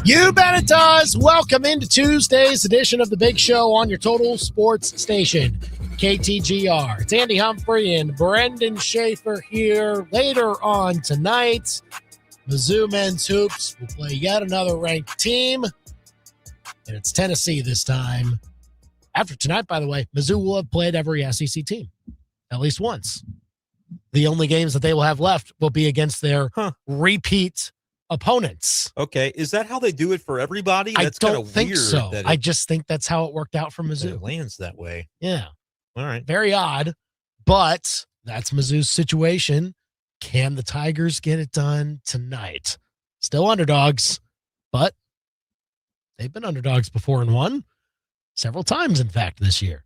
You bet it does. Welcome into Tuesday's edition of The Big Show on your Total Sports Station, KTGR. It's Andy Humphrey and Brendan Schaefer here. Later on tonight, Mizzou men's hoops will play yet another ranked team, and it's Tennessee this time. After tonight, by the way, Mizzou will have played every SEC team at least once. The only games that they will have left will be against their repeat opponents. Okay, is that how they do it for everybody? I That's don't think weird so. that I just think that's how it worked out for Mizzou. it lands that way. Yeah. All right. Very odd, but that's Mizzou's situation. Can the Tigers get it done tonight? Still underdogs, but they've been underdogs before and won several times, in fact, this year.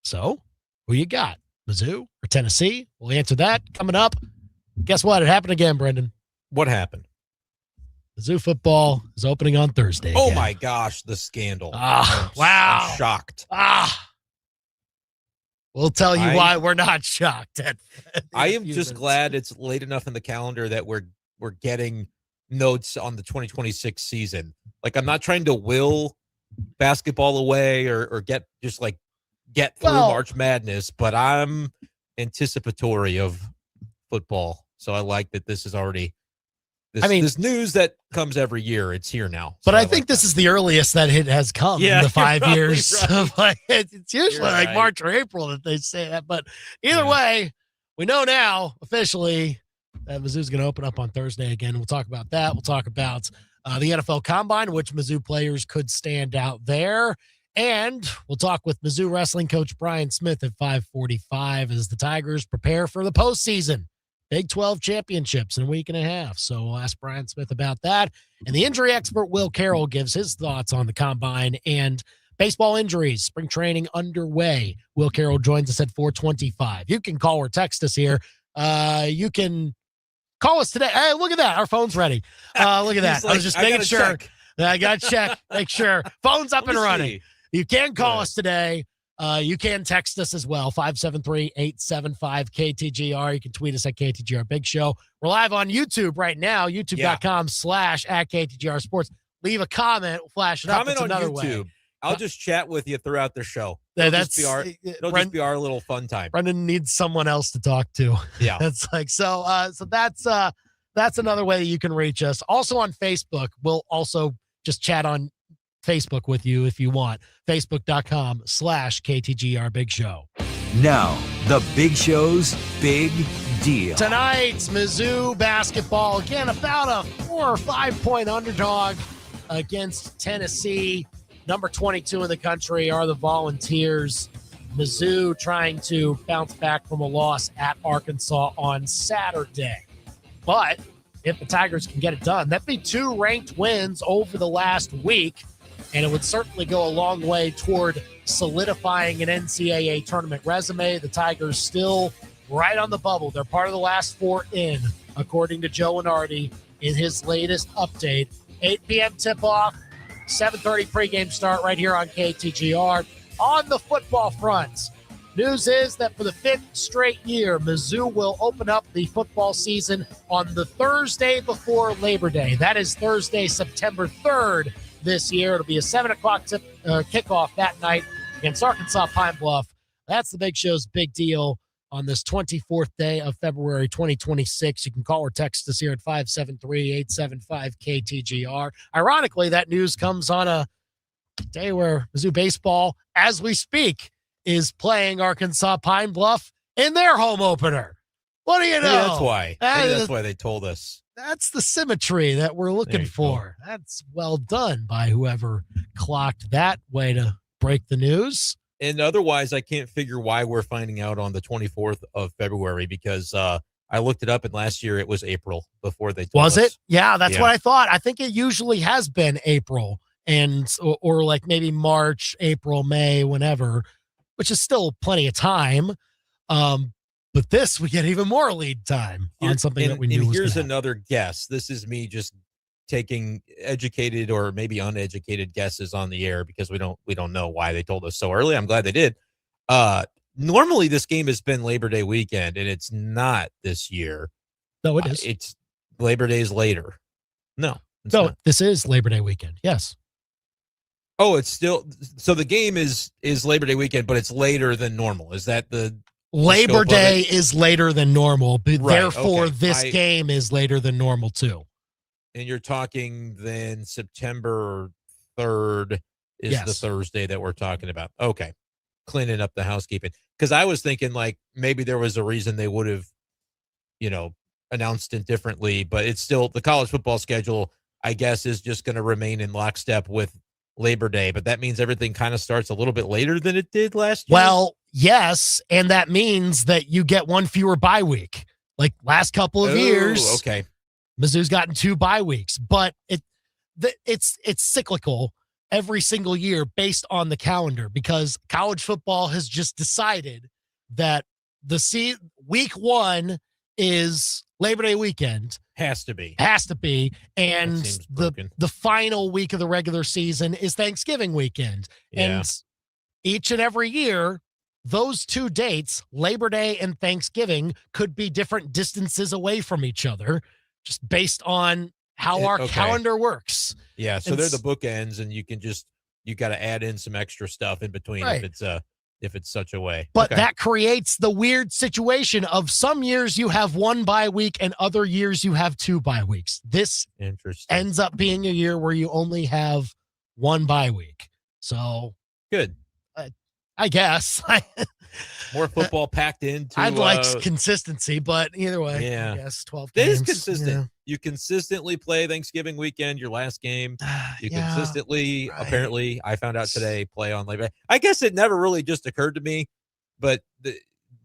So who you got, Mizzou or Tennessee? We'll answer that coming up. Guess what? It happened again, Brendan. What happened? Mizzou football is opening on Thursday. Oh, again. my gosh, the scandal. Wow. I'm shocked. We'll tell you why we're not shocked. I am just glad it's late enough in the calendar that we're getting notes on the 2026 season. Like, I'm not trying to will basketball away or get through March Madness, but I'm anticipatory of football. So I like that this is already this news that comes every year. It's here now. But I think this is the earliest that it has come in the 5 years. Right. It's usually March or April that they say that. But either way, we know now officially that Mizzou's going to open up on Thursday again. We'll talk about that. We'll talk about the NFL Combine, which Mizzou players could stand out there. And we'll talk with Mizzou wrestling coach Brian Smith at 5:45 as the Tigers prepare for the postseason. Big 12 championships in a week and a half. So we'll ask Brian Smith about that. And the injury expert Will Carroll gives his thoughts on the Combine and baseball injuries. Spring training underway. Will Carroll joins us at 4:25. You can call or text us here. You can call us today. Hey, look at that. Our phone's ready. Look at that. I was just making sure. I got to check. Make sure. Phone's up and running. See. You can call us today. You can text us as well, 573-875-KTGR. You can tweet us at KTGR Big Show. We're live on YouTube right now, youtube.com/@KTGR Sports. Leave a comment. We'll flash it up. Comment on YouTube. Way. I'll just chat with you throughout the show. It'll just be our little fun time. Brendan needs someone else to talk to. Yeah. That's like, so that's another way that you can reach us. Also on Facebook, we'll also just chat on Facebook with you if you want. Facebook.com/KTGR Big Show. Now, the Big Show's Big Deal. Tonight's Mizzou basketball, again, about a 4 or 5 point underdog against Tennessee. Number 22 in the country are the Volunteers. Mizzou trying to bounce back from a loss at Arkansas on Saturday. But if the Tigers can get it done, that'd be 2 ranked wins over the last week. And it would certainly go a long way toward solidifying an NCAA tournament resume. The Tigers still right on the bubble. They're part of the last 4 in, according to Joe Lenardi in his latest update. 8 p.m. tip-off, 7:30 pregame start right here on KTGR. On the football front, news is that for the 5th straight year, Mizzou will open up the football season on the Thursday before Labor Day. That is Thursday, September 3rd. This year. It'll be a 7 o'clock kickoff that night against Arkansas Pine Bluff. That's the Big Show's big deal on this 24th day of February 2026. You can call or text us here at 573-875-KTGR. Ironically, that news comes on a day where Mizzou baseball, as we speak, is playing Arkansas Pine Bluff in their home opener. What do you know? Maybe that's why. That's why they told us. That's the symmetry that we're looking for. Go. That's well done by whoever clocked that way to break the news. And otherwise, I can't figure why we're finding out on the 24th of February because I looked it up, and last year it was April before they told us. Was it? Yeah, that's what I thought. I think it usually has been April or like maybe March, April, May, whenever, which is still plenty of time. But this, we get even more lead time on something that we knew was here's another guess. This is me just taking educated or maybe uneducated guesses on the air because we don't know why they told us so early. I'm glad they did. Normally this game has been Labor Day weekend, and it's not this year. No, it is. It's Labor Day's later. No. No, this is Labor Day weekend. Yes. Oh, it's still, so the game is Labor Day weekend, but it's later than normal. Is that the Labor Day is later than normal, but right, therefore okay. this game is later than normal too. And you're talking then September 3rd is Yes. the Thursday that we're talking about. Okay. Cleaning up the housekeeping. Because I was thinking like maybe there was a reason they would have, announced it differently, but it's still the college football schedule, I guess, is just going to remain in lockstep with Labor Day. But that means everything kind of starts a little bit later than it did last year. Well, yes. And that means that you get one fewer bye week. Like last couple of years. Okay. Mizzou's gotten 2 bye weeks, but it's cyclical every single year based on the calendar because college football has just decided that week 1 is Labor Day weekend. Has to be. And the final week of the regular season is Thanksgiving weekend. Yeah. And each and every year, those 2 dates, Labor Day and Thanksgiving, could be different distances away from each other. Just based on how our calendar works. Yeah, so they're the bookends, and you got to add in some extra stuff in between right. if it's such a way. But that creates the weird situation of some years you have 1 bye week and other years you have 2 bye weeks. This ends up being a year where you only have 1 bye week. So good. I guess. More football packed into. I'd like consistency, but either way, yeah. I guess 12 games. It is consistent. Yeah. You consistently play Thanksgiving weekend, your last game. You consistently, apparently, I found out today, play on Labor Day. I guess it never really just occurred to me, but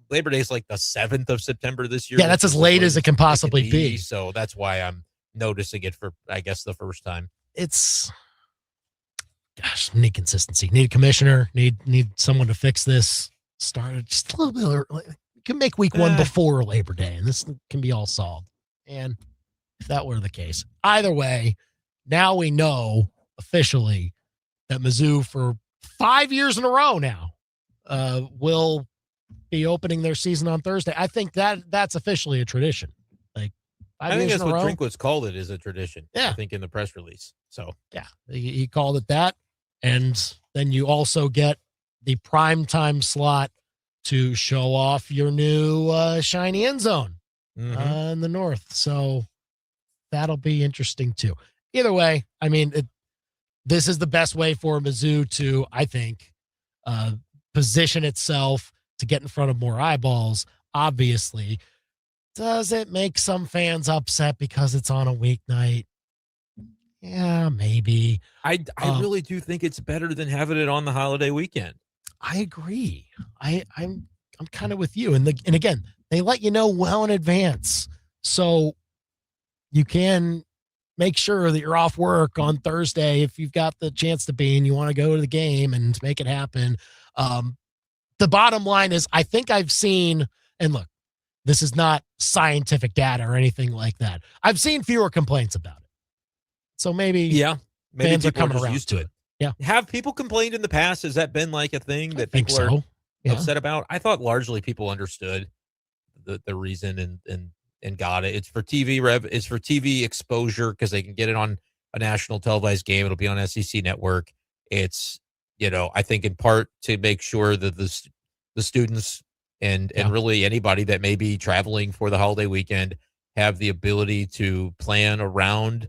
Labor Day is like the 7th of September this year. Yeah, that's as late as it can possibly be. So that's why I'm noticing it for, I guess, the first time. Need consistency. Need a commissioner. Need someone to fix this. Start it just a little bit early. You can make week 1 before Labor Day, and this can be all solved. And if that were the case, either way, now we know officially that Mizzou for 5 years in a row now will be opening their season on Thursday. I think that's officially a tradition. Like 5 years in a row. I think that's what Drinkwitz called it, is a tradition. Yeah. I think in the press release. So yeah, he called it that. And then you also get the primetime slot to show off your new shiny end zone in the north. So that'll be interesting too. Either way, I mean, this is the best way for Mizzou to, I think, position itself to get in front of more eyeballs. Obviously, does it make some fans upset because it's on a weeknight? Yeah, maybe. I really do think it's better than having it on the holiday weekend. I agree. I'm kind of with you. And again, they let you know well in advance, so you can make sure that you're off work on Thursday if you've got the chance to be and you want to go to the game and make it happen. The bottom line is, I think I've seen, and look, this is not scientific data or anything like that. I've seen fewer complaints about it. So maybe fans are coming around used to it. Yeah. Have people complained in the past? Has that been like a thing that people are upset about? I thought largely people understood the reason and got it. It's for TV it's for TV exposure because they can get it on a national televised game. It'll be on SEC Network. It's, I think in part to make sure that the students and really anybody that may be traveling for the holiday weekend have the ability to plan around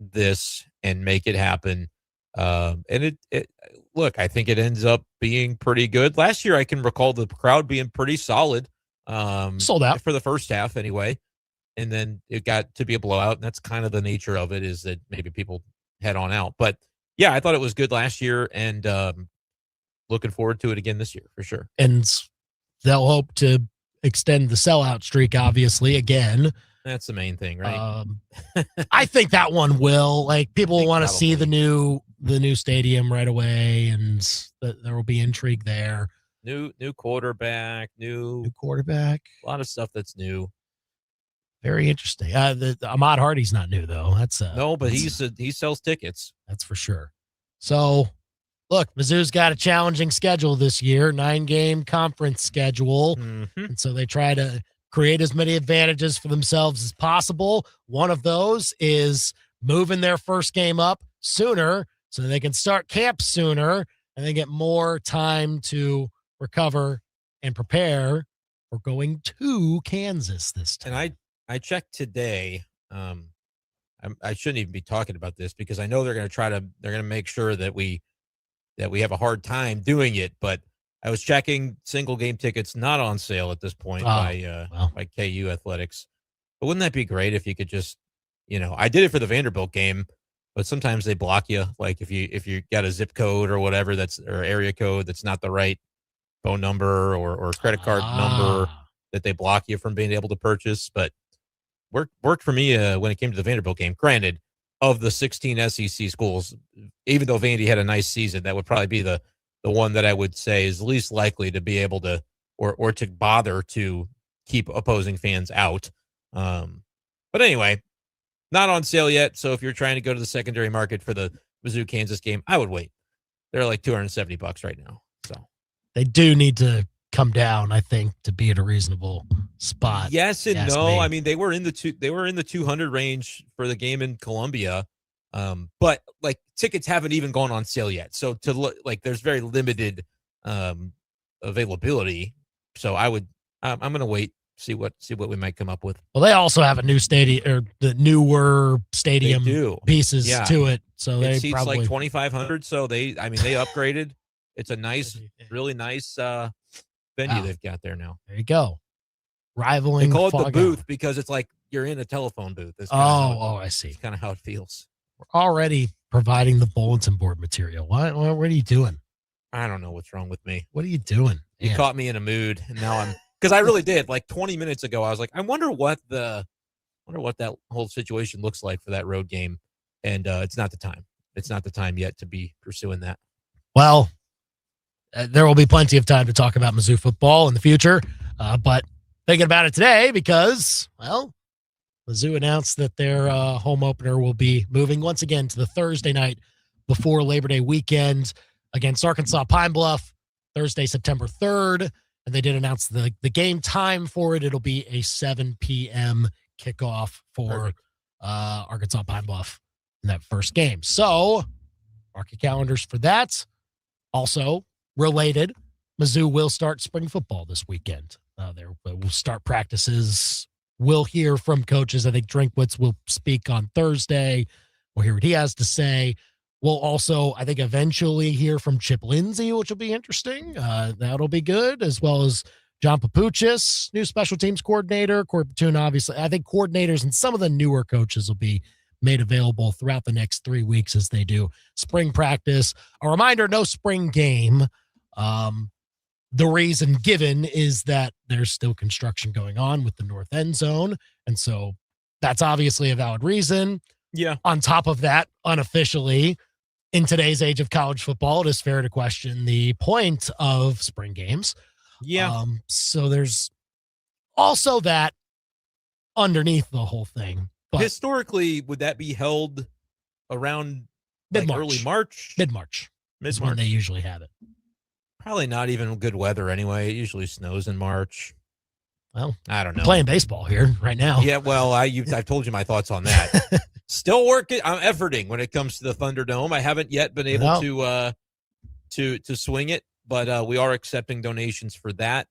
this and make it happen. And it look, I think it ends up being pretty good. Last year, I can recall the crowd being pretty solid. Sold out for the first half anyway. And then it got to be a blowout. And that's kind of the nature of it, is that maybe people head on out. But yeah, I thought it was good last year, and looking forward to it again this year for sure. And they'll hope to extend the sellout streak, obviously, again. That's the main thing, right? I think that one will. Like, people will want to see the new stadium right away, and there will be intrigue there. New quarterback, new quarterback. A lot of stuff that's new. Very interesting. The Ahmad Hardy's not new though. No, but he sells tickets. That's for sure. So, look, Mizzou's got a challenging schedule this year, 9-game conference schedule, and so they try to create as many advantages for themselves as possible. One of those is moving their first game up sooner so they can start camp sooner and they get more time to recover and prepare for going to Kansas this time. And I checked today. I shouldn't even be talking about this because I know they're going to make sure that we have a hard time doing it. But I was checking single game tickets not on sale at this point by KU Athletics. But wouldn't that be great if you could just, I did it for the Vanderbilt game, but sometimes they block you. Like if you got a zip code or whatever or area code that's not the right phone number or credit card number, that they block you from being able to purchase. But worked for me when it came to the Vanderbilt game. Granted, of the 16 SEC schools, even though Vandy had a nice season, that would probably be the one that I would say is least likely to be able to or to bother to keep opposing fans out. But anyway, not on sale yet. So if you're trying to go to the secondary market for the Mizzou Kansas game, I would wait. They're like $270 right now. So they do need to come down, I think, to be at a reasonable spot. Yes and no. I mean, they were in the 200 range for the game in Columbia. But like tickets haven't even gone on sale yet. So to look like there's very limited availability. So I'm going to wait, see what we might come up with. Well, they also have a new stadium or the newer stadium pieces to it. So they seats probably like 2,500. So they upgraded. It's a nice, really nice venue they've got there now. There you go. Rivaling. They call it the booth because it's like you're in a telephone booth. I see. It's kind of how it feels. We're already providing the bulletin board material. What are you doing? I don't know what's wrong with me. What are you doing? You caught me in a mood, and now because I really did. Like 20 minutes ago, I was like, I wonder what that whole situation looks like for that road game, and it's not the time. It's not the time yet to be pursuing that. Well, there will be plenty of time to talk about Mizzou football in the future, but thinking about it today because, well, Mizzou announced that their home opener will be moving once again to the Thursday night before Labor Day weekend against Arkansas Pine Bluff, Thursday, September 3rd. And they did announce the game time for it. It'll be a 7 p.m. kickoff for Arkansas Pine Bluff in that first game. So mark your calendars for that. Also, related, Mizzou will start spring football this weekend. We'll start practices. We'll hear from coaches. I think Drinkwitz will speak on Thursday. We'll hear what he has to say. We'll also, I think, eventually hear from Chip Lindsey, which will be interesting. That'll be good, as well as John Papuchis, new special teams coordinator. Corey Platoon, obviously. I think coordinators and some of the newer coaches will be made available throughout the next 3 weeks as they do spring practice. A reminder, no spring game. The reason given is that there's still construction going on with the north end zone. And so that's obviously a valid reason. Yeah. On top of that, unofficially, in today's age of college football, it is fair to question the point of spring games. Yeah. So there's also that underneath the whole thing. But historically, would that be held around mid-March. Early March? Mid-March is when they usually have it. Probably not even good weather anyway. It usually snows in March. Well, I don't know. I'm playing baseball here right now. Yeah, well, I've told you my thoughts on that. Still working. I'm efforting when it comes to the Thunderdome. I haven't yet been able to swing it, but we are accepting donations for that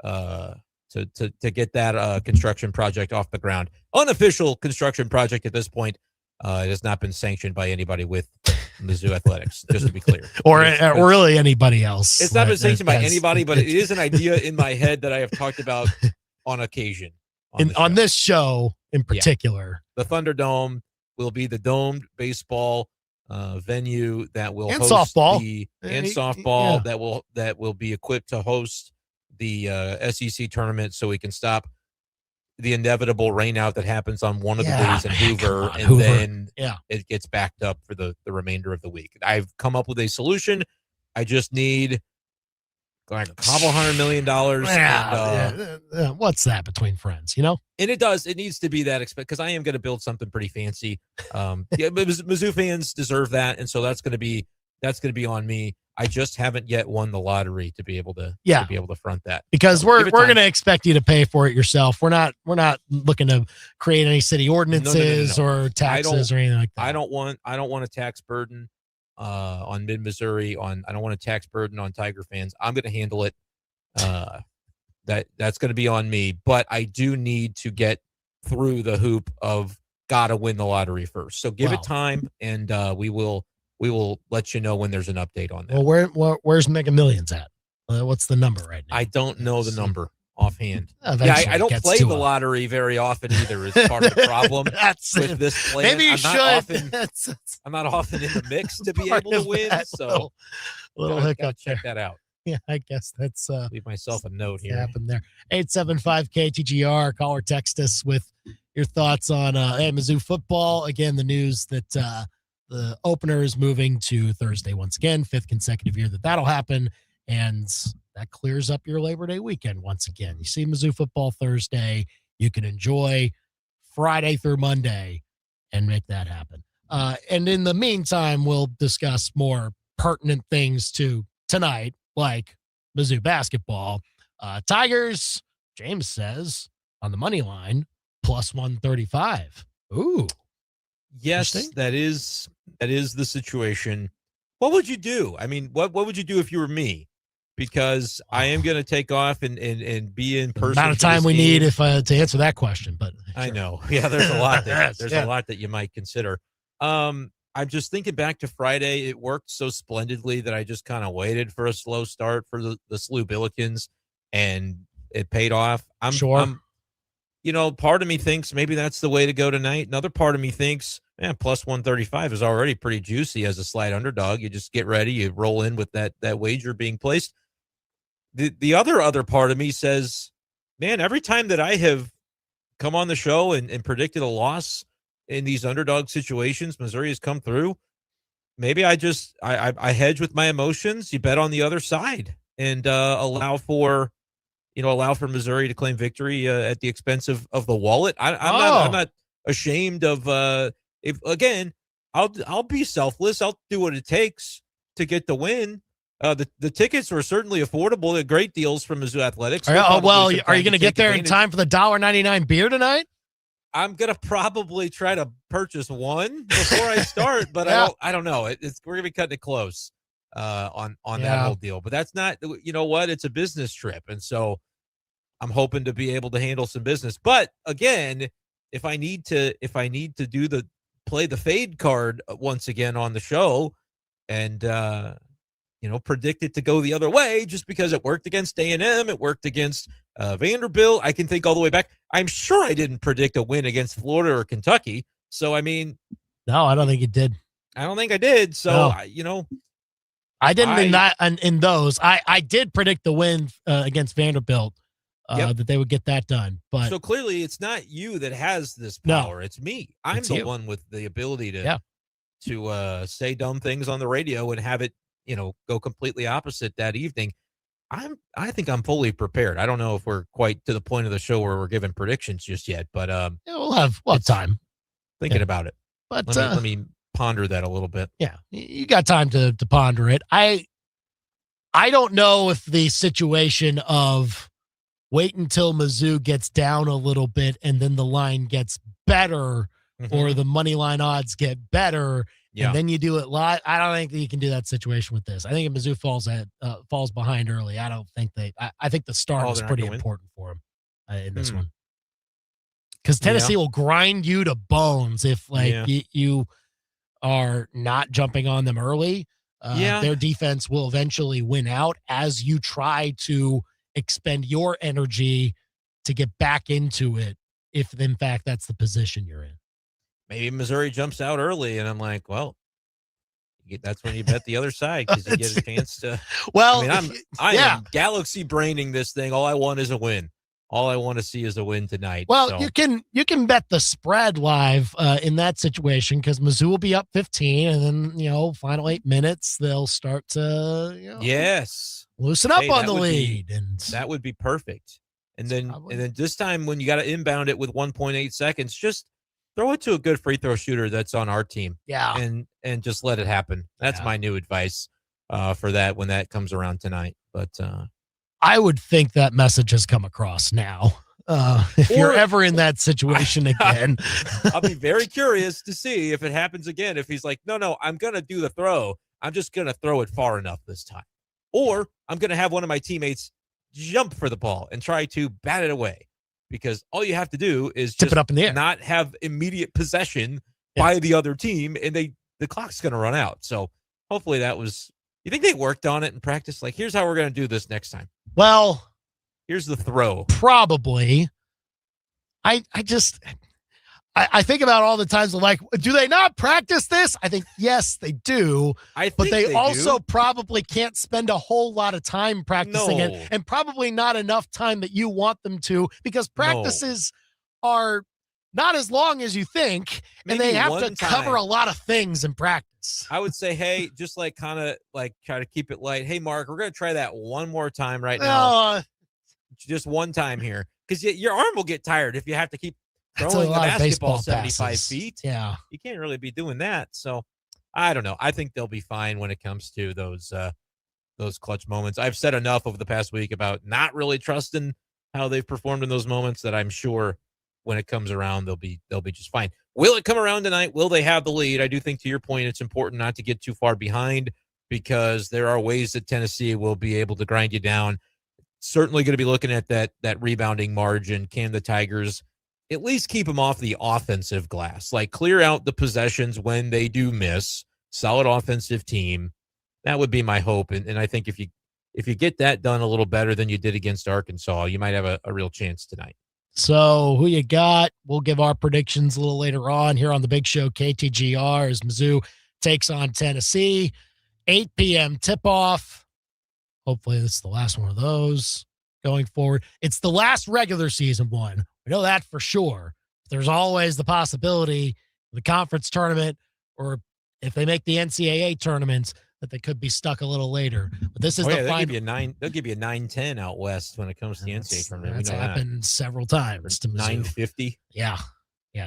to get that construction project off the ground. Unofficial construction project at this point. It has not been sanctioned by anybody with Mizzou Athletics, just to be clear. or really anybody else. It's not been sanctioned by anybody, but it is an idea in my head that I have talked about on occasion. On this show in particular. Yeah. The Thunderdome will be the domed baseball venue that will and host softball. Softball that will be equipped to host the SEC tournament, so we can stop the inevitable rainout that happens on one of the days in Hoover, then it gets backed up for the remainder of the week. I've come up with a solution. I just need like a couple $100 million. What's that between friends, you know? And it needs to be that expensive because I am going to build something pretty fancy. Mizzou fans deserve that, and so that's going to be on me. I just haven't yet won the lottery to be able to front that. Because so we're going to expect you to pay for it yourself. We're not looking to create any city ordinances or taxes or anything like that. I don't want a tax burden on Mid-Missouri. I don't want a tax burden on Tiger fans. I'm going to handle it. That's going to be on me. But I do need to get through the hoop of gotta win the lottery first. So give it time, and we will let you know when there's an update on that. Well, where's Mega Millions at? What's the number right now? I don't know the number offhand. I don't play the lottery very often either. Is part of the problem with this plan. Maybe you should. I'm not often in the mix to be able to win. So little hiccup. Check that out. Yeah, I guess that's leave myself a note here. Happened there. 875-KTGR. Call or text us with your thoughts on Mizzou football. Again, the news that the opener is moving to Thursday once again, 5th consecutive year that'll happen, and that clears up your Labor Day weekend once again. You see Mizzou football Thursday, you can enjoy Friday through Monday and make that happen. And in the meantime, we'll discuss more pertinent things to tonight, like Mizzou basketball. Tigers, James says, on the money line, plus 135. Ooh. Yes, that is the situation. What would you do? I mean, what would you do if you were me? Because I am going to take off and be in person. Amount of time we need to answer that question, but sure. I know. Yeah, there's a lot a lot that you might consider. I'm just thinking back to Friday. It worked so splendidly that I just kind of waited for a slow start for the SLU Billikens, and it paid off. Part of me thinks maybe that's the way to go tonight. Another part of me thinks, plus 135 is already pretty juicy as a slight underdog. You just get ready, you roll in with that wager being placed. The other part of me says, man, every time that I have come on the show and predicted a loss in these underdog situations, Missouri has come through. Maybe I hedge with my emotions. You bet on the other side and allow for Missouri to claim victory at the expense of the wallet. I'm not ashamed of I'll be selfless. I'll do what it takes to get the win. The tickets were certainly affordable. They're great deals from Mizzou Athletics. Are you going to get there in time for the $1.99 beer tonight? I'm going to probably try to purchase one before I start, but I don't know. We're going to be cutting it close on that whole deal. But that's not, it's a business trip. And so I'm hoping to be able to handle some business. But again, if I need to play the fade card once again on the show and, predict it to go the other way just because it worked against A&M, it worked against Vanderbilt. I can think all the way back. I'm sure I didn't predict a win against Florida or Kentucky. So, I mean. No, I don't think you did. I don't think I did. So, no. I didn't in those. I did predict the win against Vanderbilt. That they would get that done. But so clearly it's not you that has this power. No, it's me. I'm the one with the ability to say dumb things on the radio and have it, go completely opposite that evening. I think I'm fully prepared. I don't know if we're quite to the point of the show where we're giving predictions just yet, but we'll have time thinking about it. But let me ponder that a little bit. Yeah, you got time to ponder it. I don't know if the situation of wait until Mizzou gets down a little bit and then the line gets better or the money line odds get better and then you do it live. I don't think that you can do that situation with this. I think if Mizzou falls behind early, I don't think I think the start was pretty important for them in this one. Because Tennessee will grind you to bones if you are not jumping on them early. Their defense will eventually win out as you try to expend your energy to get back into it if in fact that's the position you're in. Maybe Missouri jumps out early and I'm like, well, that's when you bet the other side because you get a chance to. Well, I am galaxy braining this thing. All I want is a win. All I want to see is a win tonight. Well, you can bet the spread live in that situation because Mizzou will be up 15 and then, final 8 minutes, they'll start to, loosen up on the lead. And that would be perfect. And then this time when you got to inbound it with 1.8 seconds, just throw it to a good free throw shooter that's on our team. Yeah. And just let it happen. That's my new advice. for that when that comes around tonight. But I would think that message has come across now. If you're ever in that situation again, I'll be very curious to see if it happens again. If he's like, no, I'm going to do the throw. I'm just going to throw it far enough this time. Or I'm going to have one of my teammates jump for the ball and try to bat it away, because all you have to do is tip it up in the air, not have immediate possession by the other team, and the clock's going to run out. So hopefully that was, you think they worked on it in practice? Like, here's how we're going to do this next time. Well, here's the throw. Probably. I think about all the times of like, do they not practice this? I think, yes, they do. But they also probably can't spend a whole lot of time practicing it, and probably not enough time that you want them to, because practices are not as long as you think, and they have to cover a lot of things in practice. I would say, hey, just like kind of like try to keep it light. Hey, Mark, we're going to try that one more time right now. Just one time here, because your arm will get tired if you have to keep throwing the basketball 75 feet. Yeah. You can't really be doing that. So I don't know. I think they'll be fine when it comes to those clutch moments. I've said enough over the past week about not really trusting how they've performed in those moments that I'm sure when it comes around, they'll be just fine. Will it come around tonight? Will they have the lead? I do think, to your point, it's important not to get too far behind, because there are ways that Tennessee will be able to grind you down. Certainly going to be looking at that rebounding margin. Can the Tigers at least keep them off the offensive glass? Like, clear out the possessions when they do miss. Solid offensive team. That would be my hope. And I think if you get that done a little better than you did against Arkansas, you might have a real chance tonight. So who you got? We'll give our predictions a little later on here on the Big Show KTGR as Mizzou takes on Tennessee. 8 p.m. tip-off. Hopefully this is the last one of those going forward. It's the last regular season one. We know that for sure. There's always the possibility of the conference tournament, or if they make the NCAA tournaments, that they could be stuck a little later. But this is the final. They'll give you a 9-10 out west when it comes to the NCAA tournament. That's happened several times to Mizzou. 950. Yeah,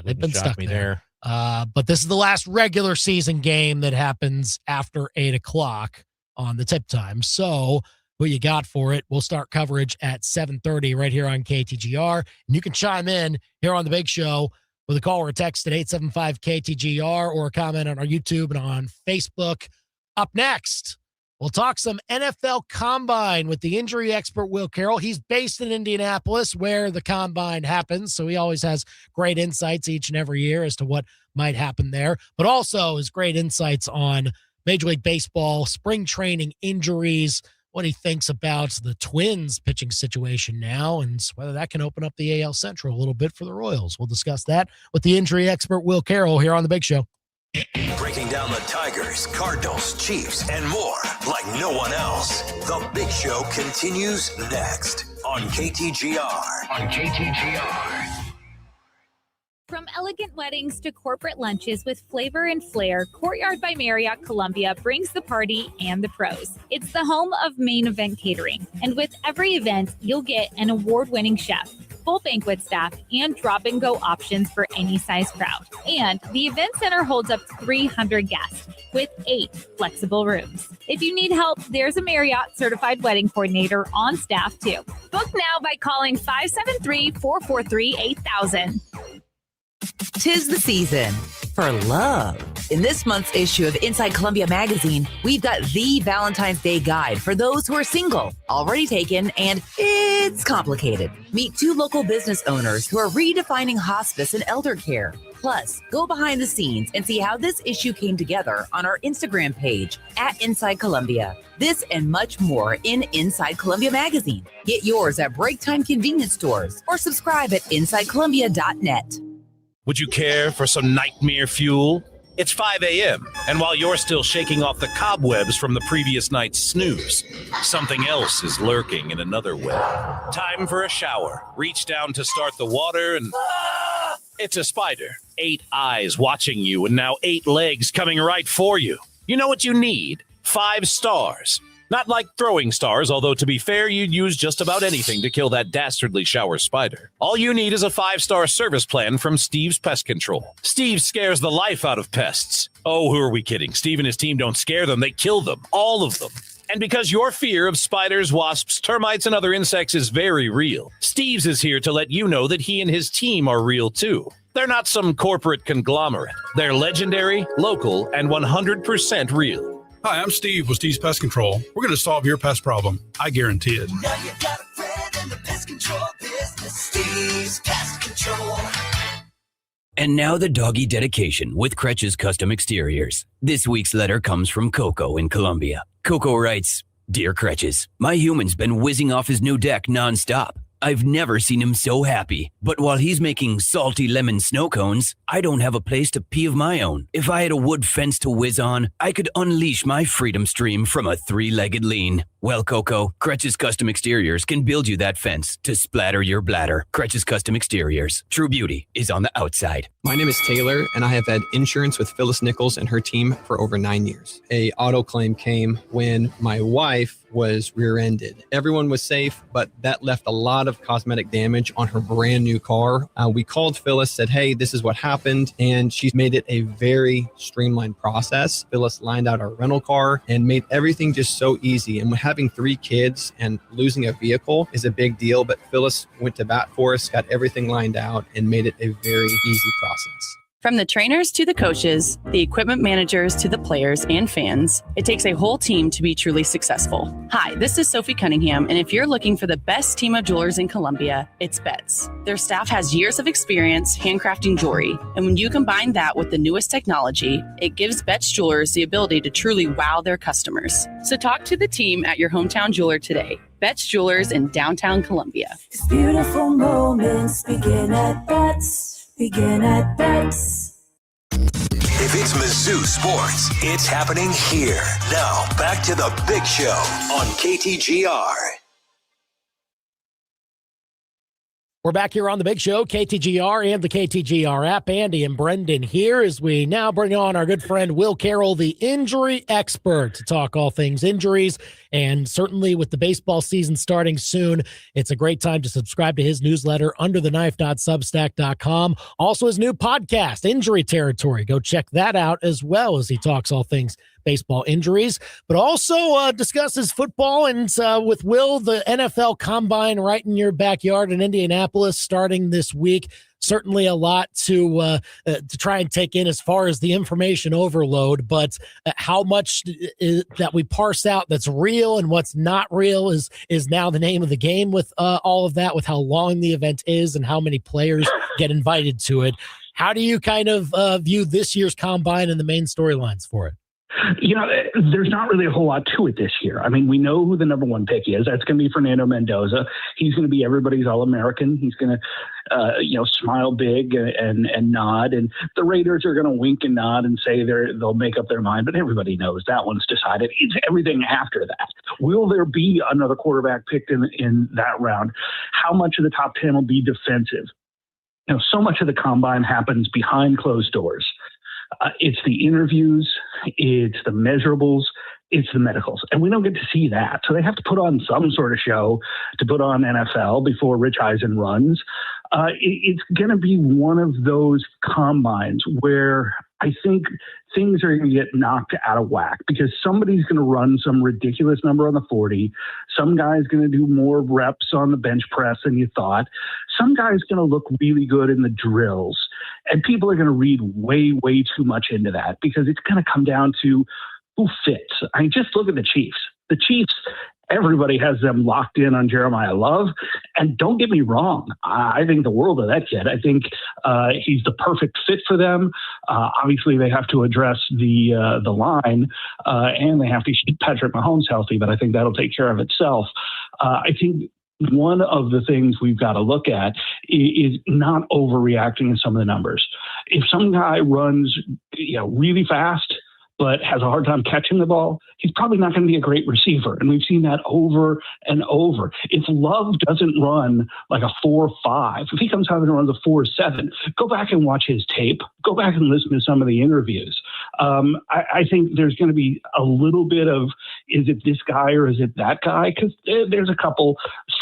they've been stuck there. But this is the last regular season game that happens after 8:00 on the tip time. So who you got for it? We'll start coverage at 7:30 right here on KTGR. And you can chime in here on the Big Show with a call or a text at 875-KTGR, or a comment on our YouTube and on Facebook. Up next, we'll talk some NFL Combine with the injury expert, Will Carroll. He's based in Indianapolis, where the Combine happens, so he always has great insights each and every year as to what might happen there, but also his great insights on Major League Baseball, spring training injuries, what he thinks about the Twins pitching situation now, and whether that can open up the AL Central a little bit for the Royals. We'll discuss that with the injury expert, Will Carroll, here on The Big Show. Breaking down the Tigers, Cardinals, Chiefs, and more like no one else. The Big Show continues next on KTGR. From elegant weddings to corporate lunches with flavor and flair, Courtyard by Marriott Columbia brings the party and the pros. It's the home of Main Event Catering. And with every event, you'll get an award-winning chef, full banquet staff, and drop-and-go options for any size crowd. And the event center holds up to 300 guests with 8 flexible rooms. If you need help, there's a Marriott certified wedding coordinator on staff too. Book now by calling 573-443-8000. 'Tis the season for love. In this month's issue of Inside Columbia Magazine, we've got the Valentine's Day guide for those who are single, already taken, and it's complicated. Meet 2 local business owners who are redefining hospice and elder care. Plus, go behind the scenes and see how this issue came together on our Instagram page at Inside Columbia. This and much more in Inside Columbia Magazine. Get yours at break time convenience stores or subscribe at InsideColumbia.net. Would you care for some nightmare fuel? It's 5 a.m., and while you're still shaking off the cobwebs from the previous night's snooze, something else is lurking in another web. Time for a shower. Reach down to start the water, and it's a spider. 8 eyes watching you, and now 8 legs coming right for you. You know what you need? 5 stars. Not like throwing stars, although to be fair, you'd use just about anything to kill that dastardly shower spider. All you need is a 5-star service plan from Steve's Pest Control. Steve scares the life out of pests. Oh, who are we kidding? Steve and his team don't scare them, they kill them. All of them. And because your fear of spiders, wasps, termites, and other insects is very real, Steve's is here to let you know that he and his team are real too. They're not some corporate conglomerate. They're legendary, local, and 100% real. Hi, I'm Steve with Steve's Pest Control. We're going to solve your pest problem. I guarantee it. Now you got a friend in the pest control business. Steve's Pest Control. And now the doggy dedication with Kretsch's Custom Exteriors. This week's letter comes from Coco in Colombia. Coco writes, Dear Kretsch's, my human's been whizzing off his new deck nonstop. I've never seen him so happy. But while he's making salty lemon snow cones, I don't have a place to pee of my own. If I had a wood fence to whiz on, I could unleash my freedom stream from a 3-legged lean. Well, Coco, Kretsch's Custom Exteriors can build you that fence to splatter your bladder. Kretsch's Custom Exteriors. True beauty is on the outside. My name is Taylor, and I have had insurance with Phyllis Nichols and her team for over 9 years. A auto claim came when my wife was rear-ended. Everyone was safe, but that left a lot of cosmetic damage on her brand new car. We called Phyllis, said, hey, this is what happened, and she's made it a very streamlined process. Phyllis lined out our rental car and made everything just so easy. And having 3 kids and losing a vehicle is a big deal, but Phyllis went to bat for us, got everything lined out, and made it a very easy process. From the trainers to the coaches, the equipment managers to the players and fans, it takes a whole team to be truly successful. Hi, this is Sophie Cunningham, and if you're looking for the best team of jewelers in Columbia, it's Betts. Their staff has years of experience handcrafting jewelry, and when you combine that with the newest technology, it gives Betts Jewelers the ability to truly wow their customers. So talk to the team at your hometown jeweler today. Betts Jewelers in downtown Columbia. These beautiful moments begin at Betts. Begin at Betts. If it's Mizzou sports, it's happening here. Now, back to the Big Show on KTGR. We're back here on the Big Show, KTGR and the KTGR app. Andy and Brendan here as we now bring on our good friend Will Carroll, the injury expert, to talk all things injuries. And certainly with the baseball season starting soon, it's a great time to subscribe to his newsletter, undertheknife.substack.com. Also his new podcast, Injury Territory. Go check that out as well as he talks all things baseball injuries, but also discusses football. And with Will, the NFL Combine right in your backyard in Indianapolis starting this week. Certainly a lot to try and take in as far as the information overload, but how much that we parse out that's real and what's not real is now the name of the game with all of that, with how long the event is and how many players get invited to it. How do you kind of view this year's Combine and the main storylines for it? You know, there's not really a whole lot to it this year. I mean, we know who the number 1 pick is. That's going to be Fernando Mendoza. He's going to be everybody's All-American. He's going to, smile big and nod. And the Raiders are going to wink and nod and say they'll make up their mind. But everybody knows that one's decided. It's everything after that. Will there be another quarterback picked in that round? How much of the top 10 will be defensive? You know, so much of the Combine happens behind closed doors. It's the interviews, it's the measurables, it's the medicals. And we don't get to see that. So they have to put on some sort of show to put on NFL before Rich Eisen runs. It's going to be one of those combines where I think things are going to get knocked out of whack because somebody's going to run some ridiculous number on the 40. Some guy's going to do more reps on the bench press than you thought. Some guy's going to look really good in the drills. And people are going to read way, way too much into that because it's going to come down to who fits. I mean, just look at the Chiefs. The Chiefs, everybody has them locked in on Jeremiah Love. And don't get me wrong, I think the world of that kid. I think he's the perfect fit for them. Obviously, they have to address the line and they have to keep Patrick Mahomes healthy, but I think that'll take care of itself. I think one of the things we've got to look at is not overreacting in some of the numbers. If some guy runs really fast, but has a hard time catching the ball, he's probably not going to be a great receiver. And we've seen that over and over. If Love doesn't run like a 4.5, if he comes out and runs a 4.7, go back and watch his tape. Go back and listen to some of the interviews. I think there's going to be a little bit of is it this guy or is it that guy? Because there's a couple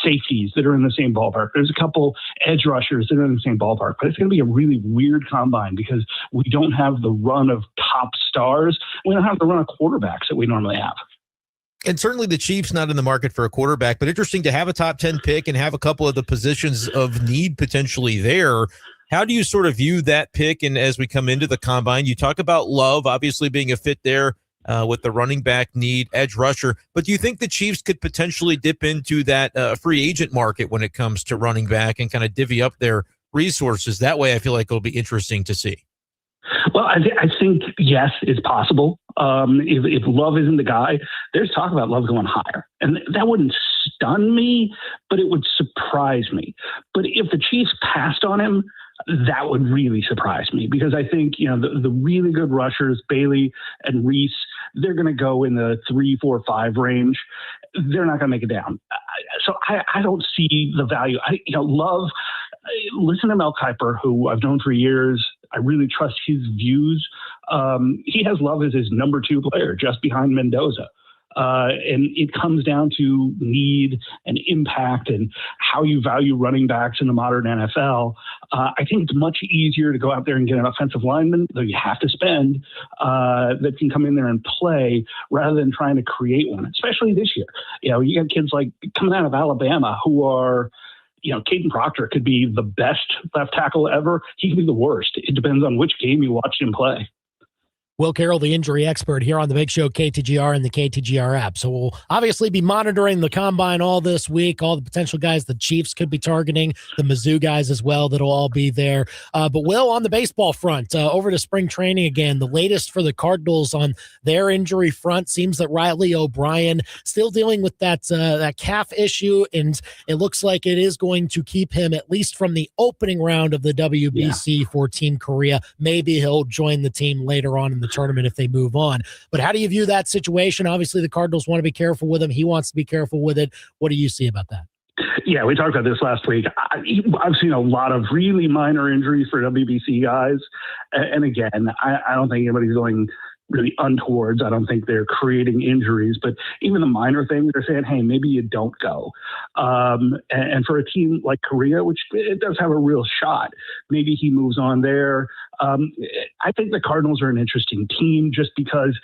safeties that are in the same ballpark. There's a couple edge rushers that are in the same ballpark. But it's going to be a really weird combine because we don't have the run of top stars. We don't have the run of quarterbacks that we normally have. And certainly the Chiefs not in the market for a quarterback, but interesting to have a top 10 pick and have a couple of the positions of need potentially there. How do you sort of view that pick? And as we come into the combine, you talk about Love obviously being a fit there with the running back need, edge rusher. But do you think the Chiefs could potentially dip into that free agent market when it comes to running back and kind of divvy up their resources? That way, I feel like it'll be interesting to see. Well, I think, yes, it's possible. If Love isn't the guy, there's talk about Love going higher. And that wouldn't stun me, but it would surprise me. But if the Chiefs passed on him, that would really surprise me because I think, the really good rushers, Bailey and Reese, they're going to go in the 3, 4, 5 range. They're not going to make it down. So I don't see the value. Love, listen to Mel Kiper, who I've known for years. I really trust his views. He has Love as his number 2 player, just behind Mendoza. And it comes down to need and impact and how you value running backs in the modern NFL. I think it's much easier to go out there and get an offensive lineman, though you have to spend, that can come in there and play rather than trying to create one, especially this year. You got kids like coming out of Alabama who are, Caden Proctor could be the best left tackle ever. He can be the worst. It depends on which game you watch him play. Will Carroll, the injury expert here on the Big Show, KTGR and the KTGR app. So we'll obviously be monitoring the combine all this week, all the potential guys the Chiefs could be targeting, the Mizzou guys as well that'll all be there. But Will, on the baseball front, over to spring training again, the latest for the Cardinals on their injury front seems that Riley O'Brien still dealing with that calf issue, and it looks like it is going to keep him at least from the opening round of the WBC for Team Korea. Maybe he'll join the team later on in the tournament if they move on. But how do you view that situation? Obviously, the Cardinals want to be careful with him. He wants to be careful with it. What do you see about that? Yeah, we talked about this last week. I've seen a lot of really minor injuries for WBC guys. And again, I don't think anybody's going really untowards. I don't think they're creating injuries, but even the minor things, they're saying, hey, maybe you don't go. And for a team like Korea, which it does have a real shot, maybe he moves on there. I think the Cardinals are an interesting team just because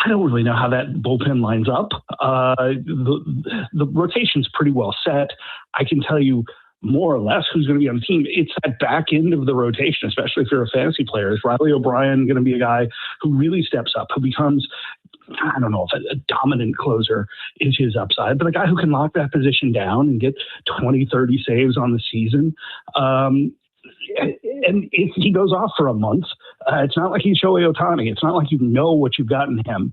I don't really know how that bullpen lines up. The rotation's pretty well set. I can tell you more or less who's going to be on the team. It's that back end of the rotation, especially if you're a fantasy player. Is Riley O'Brien going to be a guy who really steps up, who becomes, I don't know if a dominant closer is his upside, but a guy who can lock that position down and get 20, 30 saves on the season. And if he goes off for a month, it's not like he's Shohei Ohtani. It's not like you know what you've got in him.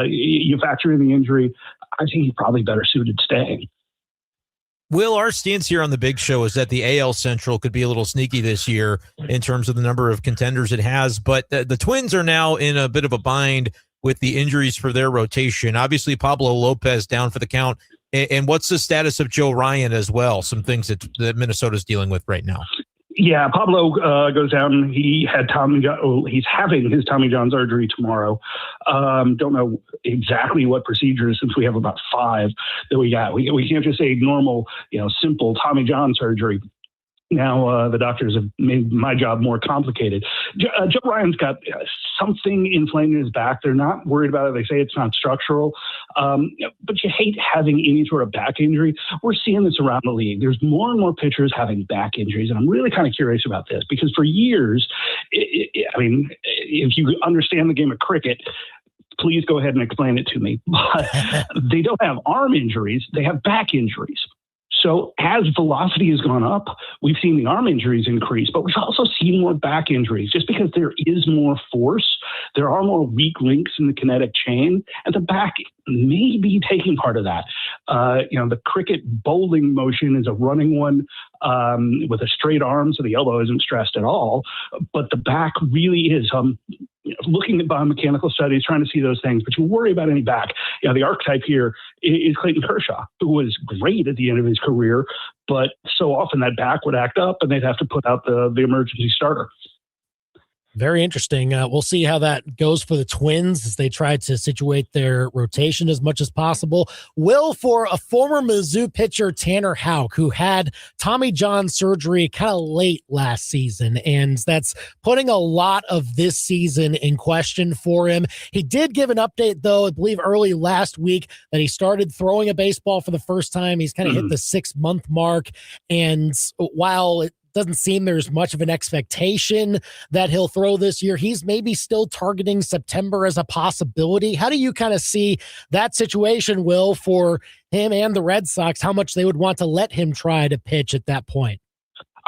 You factor in the injury, I think he's probably better suited staying. Will, our stance here on the Big Show is that the AL Central could be a little sneaky this year in terms of the number of contenders it has, but the Twins are now in a bit of a bind with the injuries for their rotation. Obviously, Pablo Lopez down for the count. And what's the status of Joe Ryan as well? Some things that Minnesota's dealing with right now. Yeah, Pablo goes down. He's having his Tommy John surgery tomorrow. Don't know exactly what procedures, since we have about 5 that we got. We can't just say normal, simple Tommy John surgery. Now the doctors have made my job more complicated. Joe Ryan's got something inflamed in his back. They're not worried about it. They say it's not structural. But you hate having any sort of back injury. We're seeing this around the league. There's more and more pitchers having back injuries. And I'm really kind of curious about this because for years, if you understand the game of cricket, please go ahead and explain it to me. But they don't have arm injuries. They have back injuries. So as velocity has gone up, we've seen the arm injuries increase, but we've also seen more back injuries just because there is more force. There are more weak links in the kinetic chain, and the back may be taking part of that. The cricket bowling motion is a running one with a straight arm, so the elbow isn't stressed at all, but the back really is. Looking at biomechanical studies, trying to see those things, but you worry about any back. The archetype here is Clayton Kershaw, who was great at the end of his career, but so often that back would act up and they'd have to put out the emergency starter. Very interesting. We'll see how that goes for the Twins as they try to situate their rotation as much as possible. Will, for a former Mizzou pitcher, Tanner Houck, who had Tommy John surgery kind of late last season, and that's putting a lot of this season in question for him. He did give an update, though, I believe early last week, that he started throwing a baseball for the first time. He's kind of hit the 6-month mark, and while it doesn't seem there's much of an expectation that he'll throw this year, he's maybe still targeting September as a possibility. How do you kind of see that situation, Will, for him and the Red Sox, how much they would want to let him try to pitch at that point?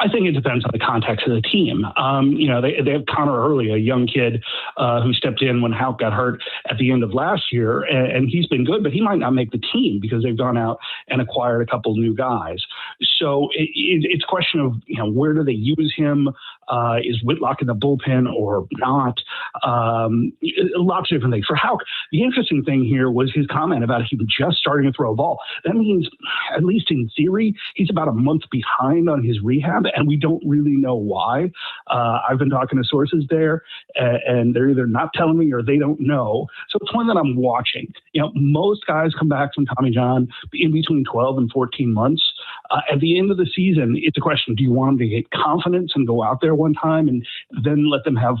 I think it depends on the context of the team. They have Connor Early, a young kid who stepped in when Houck got hurt at the end of last year, and he's been good, but he might not make the team because they've gone out and acquired a couple new guys. So it's a question of, where do they use him? Is Whitlock in the bullpen or not? Lots of different things. For Houck, the interesting thing here was his comment about him just starting to throw a ball. That means, at least in theory, he's about a month behind on his rehab, and we don't really know why. I've been talking to sources there, and they're either not telling me or they don't know. So it's one that I'm watching. Most guys come back from Tommy John in between 12 and 14 months. At the end of the season, it's a question, do you want them to get confidence and go out there one time and then let them have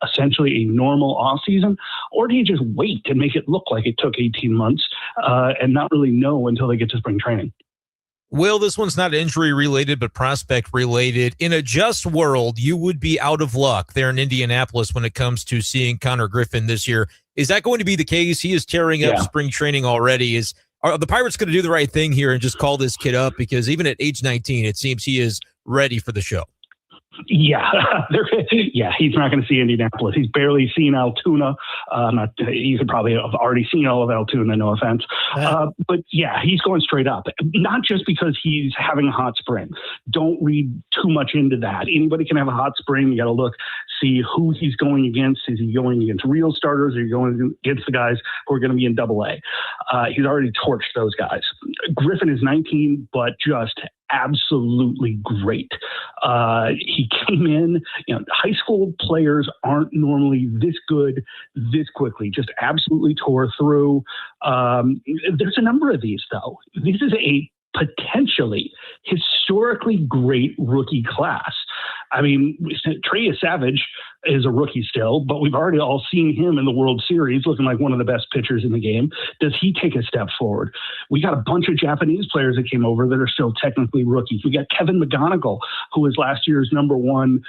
essentially a normal off season? Or do you just wait and make it look like it took 18 months and not really know until they get to spring training? Will, this one's not injury related, but prospect related. In a just world, you would be out of luck there in Indianapolis when it comes to seeing Connor Griffin this year. Is that going to be the case? He is tearing up spring training already. Are the Pirates going to do the right thing here and just call this kid up? Because even at age 19, it seems he is ready for the show. Yeah, he's not going to see Indianapolis. He's barely seen Altoona. You could probably have already seen all of Altoona, no offense. But yeah, he's going straight up. Not just because he's having a hot spring. Don't read too much into that. Anybody can have a hot spring. You got to look, see who he's going against. Is he going against real starters? Or are you going against the guys who are going to be in Double-A? He's already torched those guys. Griffin is 19, but just absolutely great. He came in, high school players aren't normally this good this quickly, just absolutely tore through. There's a number of these, though. This is a potentially historically great rookie class. I mean, Trey Savage is a rookie still, but we've already all seen him in the World Series looking like one of the best pitchers in the game. Does he take a step forward? We got a bunch of Japanese players that came over that are still technically rookies. We got Kevin McGonigal, who was last year's #1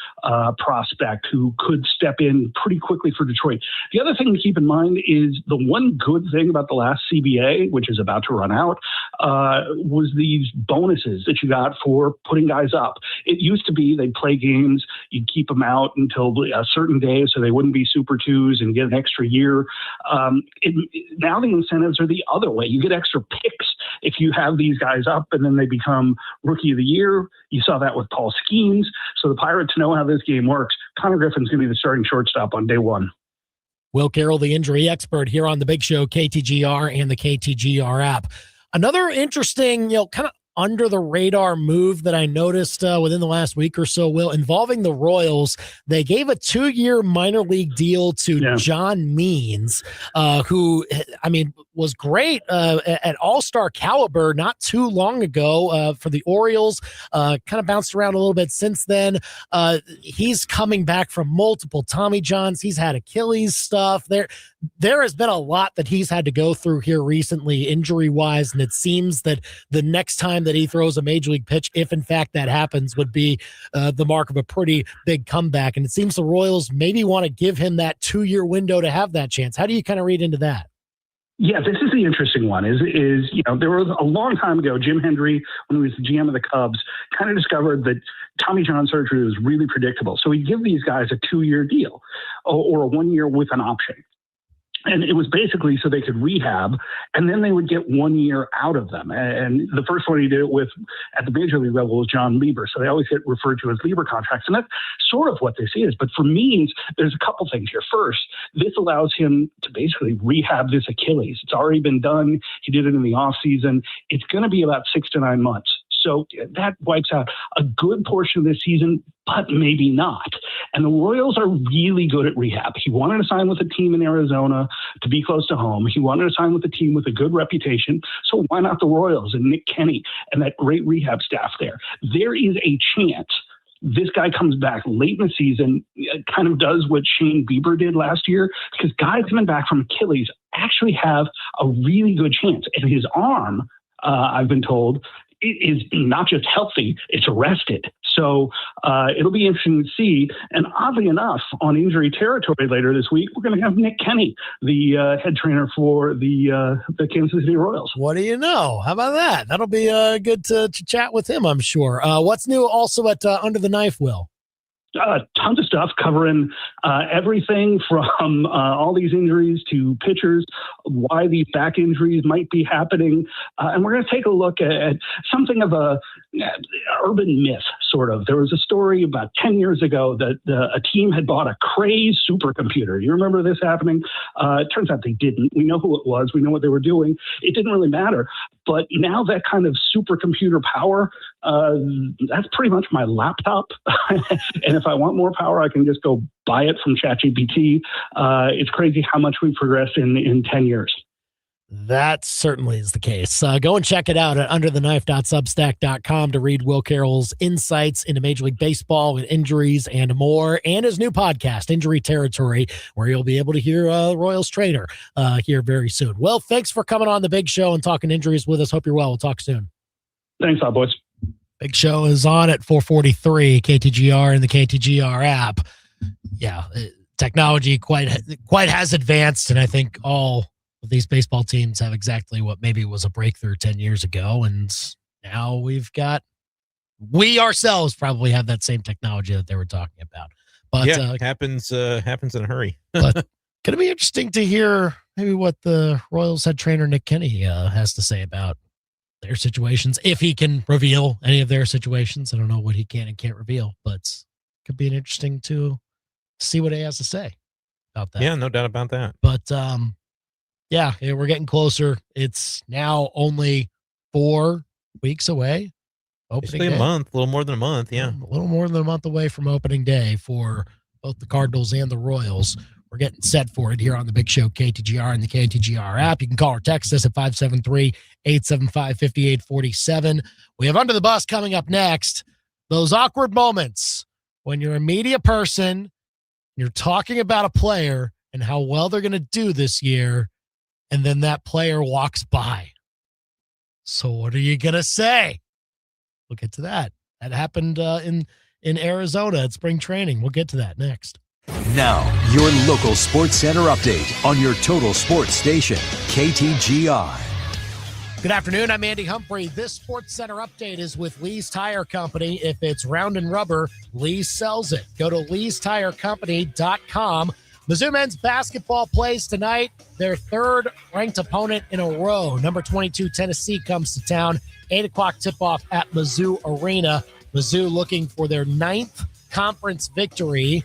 prospect, who could step in pretty quickly for Detroit. The other thing to keep in mind is the one good thing about the last CBA, which is about to run out, was these bonuses that you got for putting guys up. It used to be they'd play games, you'd keep them out until a certain day so they wouldn't be Super 2s and get an extra year. Now the incentives are the other way. You get extra picks if you have these guys up and then they become Rookie of the Year. You saw that with Paul Skeens. So the Pirates know how this game works. Connor Griffin's going to be the starting shortstop on day one. Will Carroll, the injury expert here on the Big Show, KTGR and the KTGR app. Another interesting, kind of under the radar move that I noticed within the last week or so, Will, involving the Royals. They gave a 2-year minor league deal to John Means, who, was great at all-star caliber not too long ago for the Orioles. Kind of bounced around a little bit since then. He's coming back from multiple Tommy Johns. He's had Achilles stuff. There has been a lot that he's had to go through here recently, injury-wise, and it seems that the next time that he throws a major league pitch, if in fact that happens, would be the mark of a pretty big comeback. And it seems the Royals maybe want to give him that 2-year window to have that chance. How do you kind of read into that? Yeah, this is the interesting one. There was a long time ago, Jim Hendry, when he was the GM of the Cubs, kind of discovered that Tommy John surgery was really predictable. So he'd give these guys a 2-year deal or a 1 year with an option. And it was basically so they could rehab, and then they would get 1 year out of them. And the first one he did it with at the major league level was John Lieber. So they always get referred to as Lieber contracts. And that's sort of what this is. But for Means, there's a couple things here. First, this allows him to basically rehab this Achilles. It's already been done. He did it in the off season. It's going to be about 6 to 9 months. So that wipes out a good portion of this season, but maybe not. And the Royals are really good at rehab. He wanted to sign with a team in Arizona to be close to home. He wanted to sign with a team with a good reputation. So why not the Royals and Nick Kenny and that great rehab staff there? There is a chance this guy comes back late in the season, kind of does what Shane Bieber did last year, because guys coming back from Achilles actually have a really good chance. And his arm, I've been told, is not just healthy, it's arrested. So it'll be interesting to see. And oddly enough, on injury territory later this week, we're going to have Nick Kenny, the head trainer for the Kansas City Royals. What do you know? How about that? That'll be good to chat with him, I'm sure. What's new also at Under the Knife, Will? Tons of stuff covering everything from all these injuries to pitchers, why these back injuries might be happening. And we're going to take a look at something of a urban myth, sort of. There was a story about 10 years ago that a team had bought a Cray supercomputer. You remember this happening? It turns out they didn't. We know who it was. We know what they were doing. It didn't really matter. But now that kind of supercomputer power, that's pretty much my laptop. And if I want more power, I can just go buy it from ChatGPT. It's crazy how much we've progressed in 10 years. That certainly is the case. Go and check it out at undertheknife.substack.com to read Will Carroll's insights into Major League Baseball and injuries and more, and his new podcast, Injury Territory, where you'll be able to hear Royals trainer here very soon. Will, thanks for coming on the Big Show and talking injuries with us. Hope you're well. We'll talk soon. Thanks, all boys. Big Show is on at 4:43, KTGR and the KTGR app. Yeah, technology quite has advanced, and I think all of these baseball teams have exactly what maybe was a breakthrough 10 years ago, and now we ourselves probably have that same technology that they were talking about. But yeah, it happens in a hurry. But going to be interesting to hear maybe what the Royals head trainer Nick Kenny has to say about their situations, if he can reveal any of their situations. I don't know what he can and can't reveal, but it could be interesting to see what he has to say about that. Yeah, no doubt about that. But yeah, we're getting closer. It's now only 4 weeks away. Basically a month, a little more than a month. Yeah, a little more than a month away from opening day for both the Cardinals and the Royals. We're getting set for it here on the Big Show, KTGR and the KTGR app. You can call or text us at 573-875-5847. We have Under the Bus coming up next. Those awkward moments when you're a media person, you're talking about a player and how well they're going to do this year, and then that player walks by. So what are you going to say? We'll get to that. That happened in Arizona at spring training. We'll get to that next. Now, your local Sports Center update on your total sports station, KTGR. Good afternoon. I'm Andy Humphrey. This Sports Center update is with Lee's Tire Company. If it's round and rubber, Lee sells it. Go to leestirecompany.com. Mizzou men's basketball plays tonight. Their third-ranked opponent in a row. Number 22, Tennessee, comes to town. 8 o'clock tip-off at Mizzou Arena. Mizzou looking for their 9th conference victory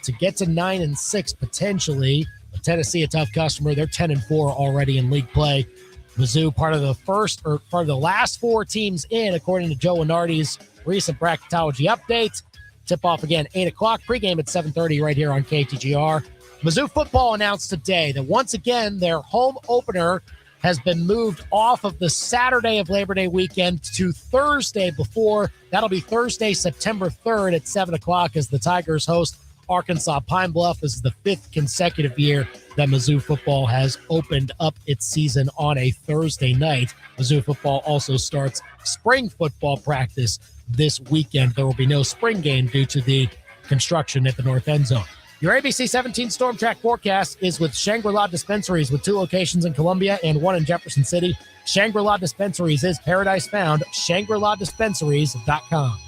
to get to 9-6 potentially. But Tennessee, a tough customer. They're 10-4 already in league play. Mizzou, part of the last 4 teams in, according to Joe Lenardi's recent bracketology update. Tip-off again, 8 o'clock. Pregame at 7:30 right here on KTGR. Mizzou football announced today that once again their home opener has been moved off of the Saturday of Labor Day weekend to Thursday before. That'll be Thursday, September 3rd at 7 o'clock as the Tigers host Arkansas Pine Bluff. This is the 5th consecutive year that Mizzou football has opened up its season on a Thursday night. Mizzou football also starts spring football practice this weekend. There will be no spring game due to the construction at the north end zone. Your ABC 17 Storm Track forecast is with Shangri-La Dispensaries, with 2 locations in Columbia and 1 in Jefferson City. Shangri-La Dispensaries is paradise found. ShangriLaDispensaries.com.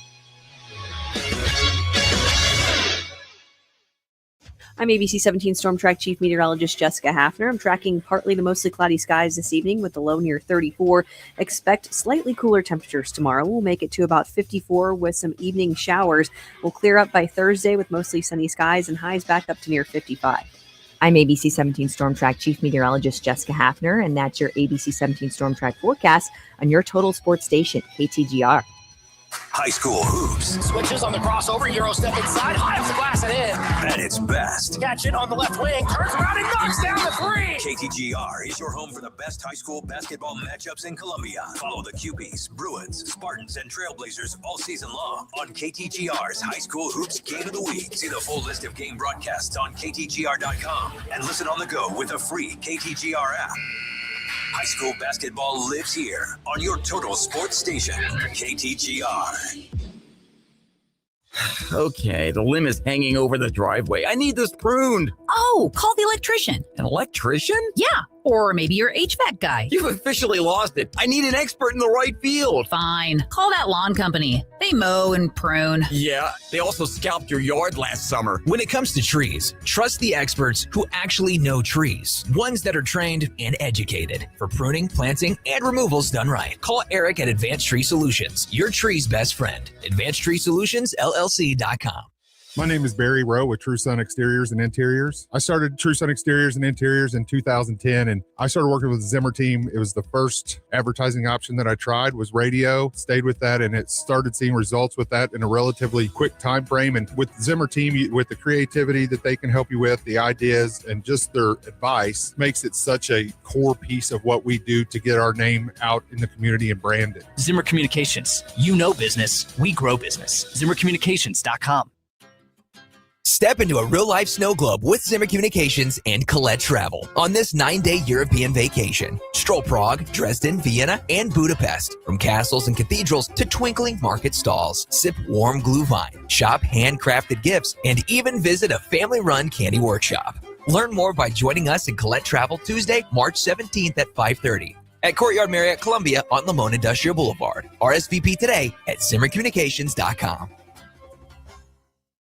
I'm ABC 17 Storm Track Chief Meteorologist Jessica Hafner. I'm tracking partly to mostly cloudy skies this evening with a low near 34. Expect slightly cooler temperatures tomorrow. We'll make it to about 54 with some evening showers. We'll clear up by Thursday with mostly sunny skies and highs back up to near 55. I'm ABC 17 Storm Track Chief Meteorologist Jessica Hafner, and that's your ABC 17 Storm Track forecast on your total sports station, KTGR. High school hoops. Switches on the crossover, Euro step inside, high off the glass and in. At its best. Catch it on the left wing, turns around and knocks down the three. KTGR is your home for the best high school basketball matchups in Columbia. Follow the QBs, Bruins, Spartans, and Trailblazers all season long on KTGR's High School Hoops Game of the Week. See the full list of game broadcasts on KTGR.com and listen on the go with a free KTGR app. High school basketball lives here on your total sports station, KTGR. Okay, the limb is hanging over the driveway. I need this pruned. Oh, call the electrician. An electrician? Yeah, or maybe your HVAC guy. You've officially lost it. I need an expert in the right field. Fine. Call that lawn company. They mow and prune. Yeah, they also scalped your yard last summer. When it comes to trees, trust the experts who actually know trees. Ones that are trained and educated for pruning, planting, and removals done right. Call Eric at Advanced Tree Solutions, your tree's best friend. AdvancedTreeSolutionsLLC.com. My name is Barry Rowe with True Sun Exteriors and Interiors. I started True Sun Exteriors and Interiors in 2010, and I started working with the Zimmer team. It was the first advertising option that I tried was radio. Stayed with that, and it started seeing results with that in a relatively quick time frame. And with the Zimmer team, with the creativity that they can help you with, the ideas, and just their advice makes it such a core piece of what we do to get our name out in the community and brand it. Zimmer Communications. You know business. We grow business. ZimmerCommunications.com. Step into a real-life snow globe with Zimmer Communications and Colette Travel on this 9-day European vacation. Stroll Prague, Dresden, Vienna, and Budapest. From castles and cathedrals to twinkling market stalls. Sip warm Glühwein, shop handcrafted gifts, and even visit a family-run candy workshop. Learn more by joining us in Colette Travel Tuesday, March 17th at 5:30 at Courtyard Marriott Columbia on Lamone Industrial Boulevard. RSVP today at ZimmerCommunications.com.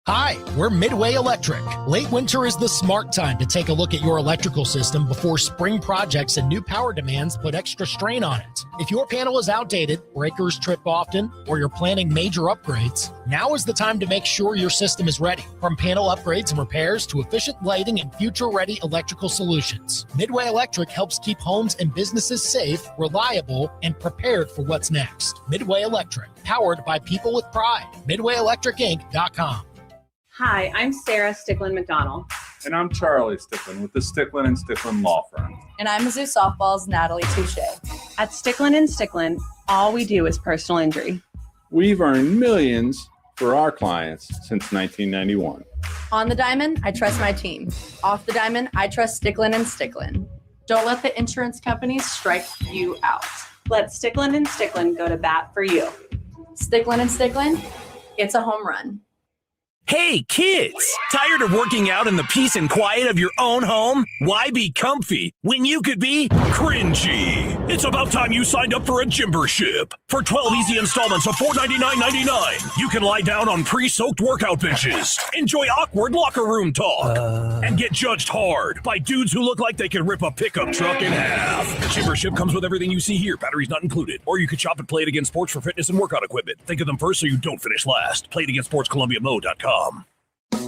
Hi, we're Midway Electric. Late winter is the smart time to take a look at your electrical system before spring projects and new power demands put extra strain on it. If your panel is outdated, breakers trip often, or you're planning major upgrades, now is the time to make sure your system is ready. From panel upgrades and repairs to efficient lighting and future-ready electrical solutions, Midway Electric helps keep homes and businesses safe, reliable, and prepared for what's next. Midway Electric, powered by people with pride. MidwayElectricInc.com. Hi, I'm Sarah Sticklin McDonald. And I'm Charlie Sticklin with the Sticklin and Sticklin Law Firm. And I'm Mizzou Softball's Natalie Touche. At Sticklin and Sticklin, all we do is personal injury. We've earned millions for our clients since 1991. On the diamond, I trust my team. Off the diamond, I trust Sticklin and Sticklin. Don't let the insurance companies strike you out. Let Sticklin and Sticklin go to bat for you. Sticklin and Sticklin, it's a home run. Hey kids, tired of working out in the peace and quiet of your own home? Why be comfy when you could be cringy? It's about time you signed up for a gymbership. For 12 easy installments of $499.99, you can lie down on pre-soaked workout benches, enjoy awkward locker room talk, and get judged hard by dudes who look like they can rip a pickup truck in half. The gymbership comes with everything you see here, batteries not included. Or you could shop at Play It Again Sports for fitness and workout equipment. Think of them first so you don't finish last. PlayItAgainSportsColumbiaMo.com.